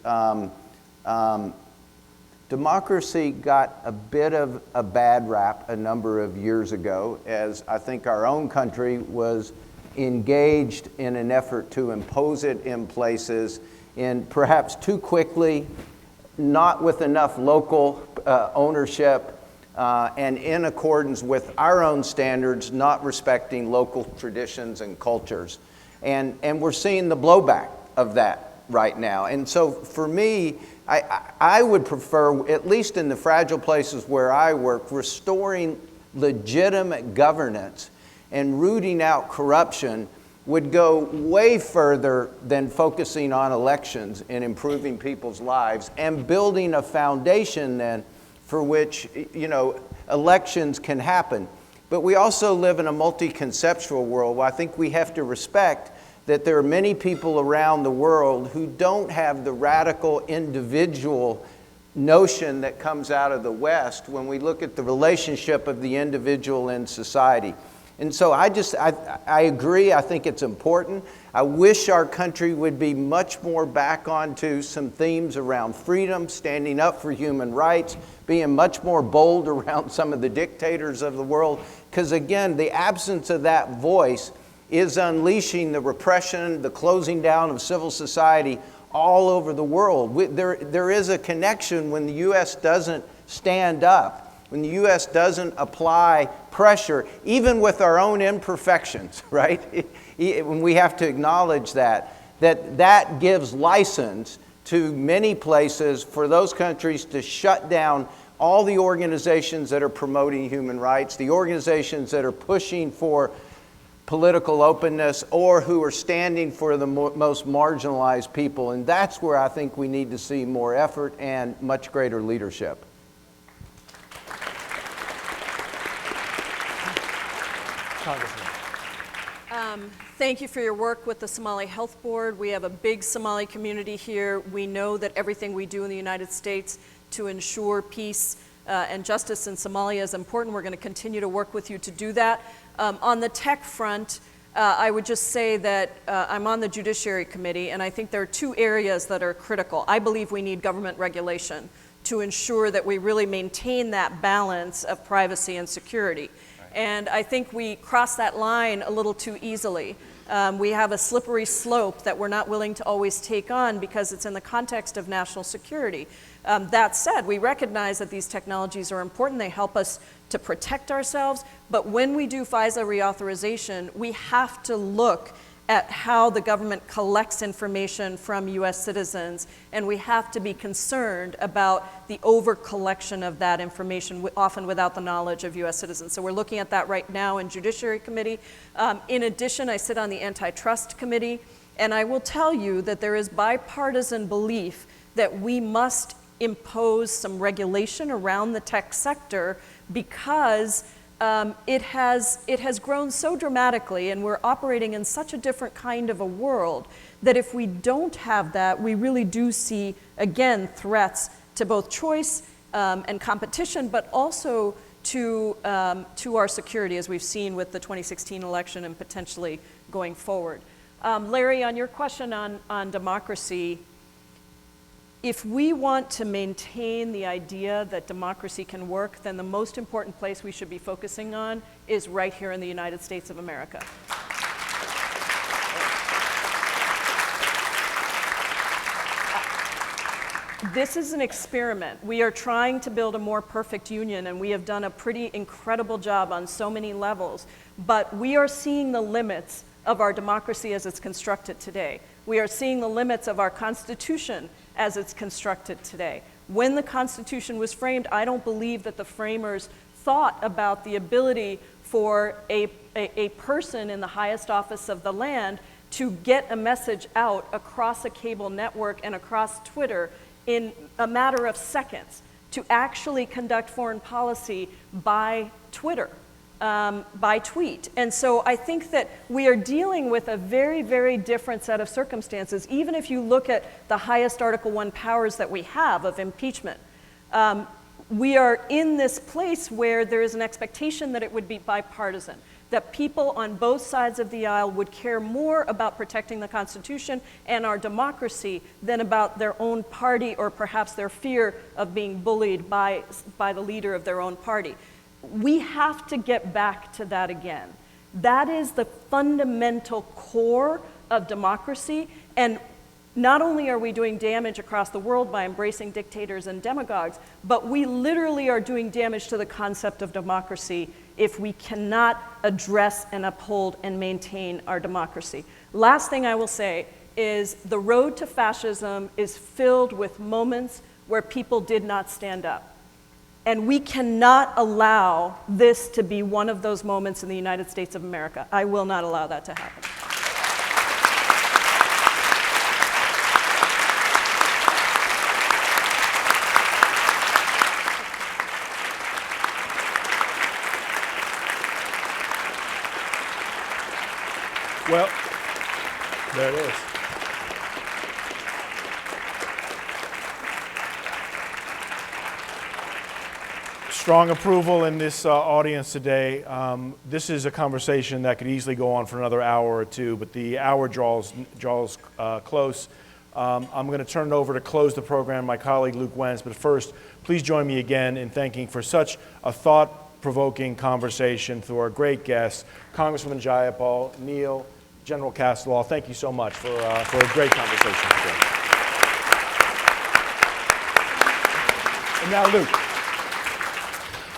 democracy got a bit of a bad rap a number of years ago, as I think our own country was engaged in an effort to impose it in places, and perhaps too quickly, not with enough local ownership, and in accordance with our own standards, not respecting local traditions and cultures. And we're seeing the blowback of that right now. And so for me, I would prefer, at least in the fragile places where I work, restoring legitimate governance and rooting out corruption would go way further than focusing on elections and improving people's lives and building a foundation then for which, elections can happen. But we also live in a multi-conceptual world where I think we have to respect that there are many people around the world who don't have the radical individual notion that comes out of the West when we look at the relationship of the individual in society. And so I agree, I think it's important. I wish our country would be much more back onto some themes around freedom, standing up for human rights, being much more bold around some of the dictators of the world. Because again, the absence of that voice is unleashing the repression, the closing down of civil society all over the world. There is a connection when the U.S. doesn't stand up, when the U.S. doesn't apply pressure, even with our own imperfections, right? When we have to acknowledge that gives license to many places for those countries to shut down all the organizations that are promoting human rights, the organizations that are pushing for political openness, or who are standing for the most marginalized people. And that's where I think we need to see more effort and much greater leadership. Thank you for your work with the Somali Health Board. We have a big Somali community here. We know that everything we do in the United States to ensure peace and justice in Somalia is important. We're going to continue to work with you to do that. On the tech front, I would just say that I'm on the Judiciary Committee, and I think there are two areas that are critical. I believe we need government regulation to ensure that we really maintain that balance of privacy and security. And I think we cross that line a little too easily. We have a slippery slope that we're not willing to always take on because it's in the context of national security. That said, we recognize that these technologies are important. They help us to protect ourselves. But when we do FISA reauthorization, we have to look at how the government collects information from U.S. citizens, and we have to be concerned about the over-collection of that information, often without the knowledge of U.S. citizens. So we're looking at that right now in Judiciary Committee. In addition, I sit on the Antitrust Committee, and I will tell you that there is bipartisan belief that we must impose some regulation around the tech sector because it has grown so dramatically, and we're operating in such a different kind of a world that if we don't have that, we really do see, again, threats to both choice and competition, but also to our security, as we've seen with the 2016 election and potentially going forward. Larry, on your question on democracy, if we want to maintain the idea that democracy can work, then the most important place we should be focusing on is right here in the United States of America. This is an experiment. We are trying to build a more perfect union, and we have done a pretty incredible job on so many levels. But we are seeing the limits of our democracy as it's constructed today. We are seeing the limits of our Constitution as it's constructed today. When the Constitution was framed, I don't believe that the framers thought about the ability for a person in the highest office of the land to get a message out across a cable network and across Twitter in a matter of seconds, to actually conduct foreign policy by Twitter, by tweet. And so I think that we are dealing with a very, very different set of circumstances, even if you look at the highest Article I powers that we have of impeachment. We are in this place where there is an expectation that it would be bipartisan, that people on both sides of the aisle would care more about protecting the Constitution and our democracy than about their own party or perhaps their fear of being bullied by the leader of their own party. We have to get back to that again. That is the fundamental core of democracy, and not only are we doing damage across the world by embracing dictators and demagogues, but we literally are doing damage to the concept of democracy if we cannot address and uphold and maintain our democracy. Last thing I will say is the road to fascism is filled with moments where people did not stand up. And we cannot allow this to be one of those moments in the United States of America. I will not allow that to happen. Well, there it is. Strong approval in this audience today. This is a conversation that could easily go on for another hour or two, but the hour draws close. I'm going to turn it over to close the program, my colleague Luke Wenz, but first, please join me again in thanking for such a thought-provoking conversation through our great guests, Congresswoman Jayapal, Neil, General Castle. Thank you so much for a great conversation today. And now, Luke.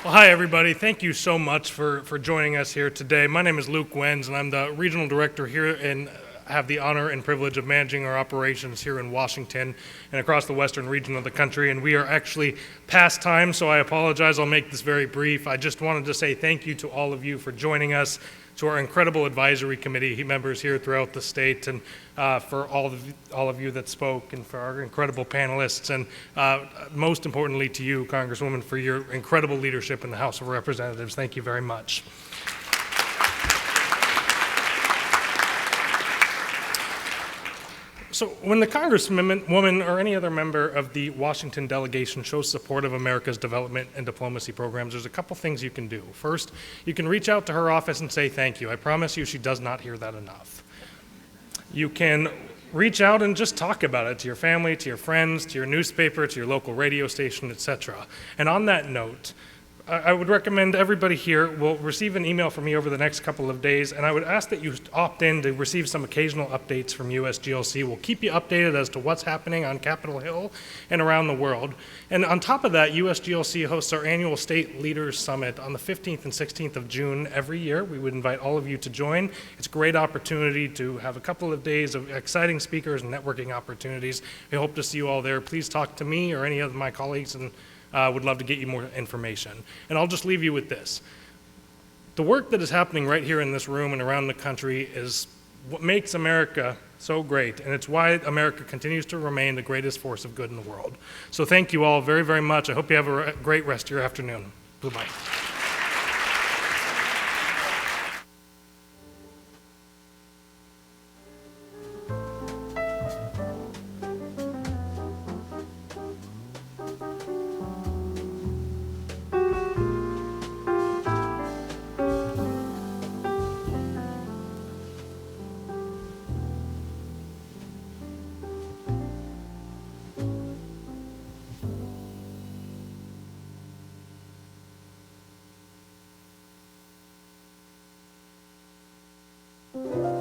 Well, hi, everybody. Thank you so much for joining us here today. My name is Luke Wenz, and I'm the Regional Director here and have the honor and privilege of managing our operations here in Washington and across the western region of the country. And we are actually past time, so I apologize. I'll make this very brief. I just wanted to say thank you to all of you for joining us, to our incredible advisory committee members here throughout the state, and for all of you that spoke, and for our incredible panelists, and most importantly to you, Congresswoman, for your incredible leadership in the House of Representatives. Thank you very much. So when the Congresswoman or any other member of the Washington delegation shows support of America's development and diplomacy programs, there's a couple things you can do. First, you can reach out to her office and say thank you. I promise you she does not hear that enough. You can reach out and just talk about it to your family, to your friends, to your newspaper, to your local radio station, etc. And on that note, I would recommend everybody here will receive an email from me over the next couple of days, and I would ask that you opt in to receive some occasional updates from USGLC. We'll keep you updated as to what's happening on Capitol Hill and around the world. And on top of that, USGLC hosts our annual State Leaders Summit on the 15th and 16th of June every year. We would invite all of you to join. It's a great opportunity to have a couple of days of exciting speakers and networking opportunities. We hope to see you all there. Please talk to me or any of my colleagues, and would love to get you more information. And I'll just leave you with this. The work that is happening right here in this room and around the country is what makes America so great, and it's why America continues to remain the greatest force of good in the world. So thank you all very, very much. I hope you have a great rest of your afternoon. Goodbye. Thank you.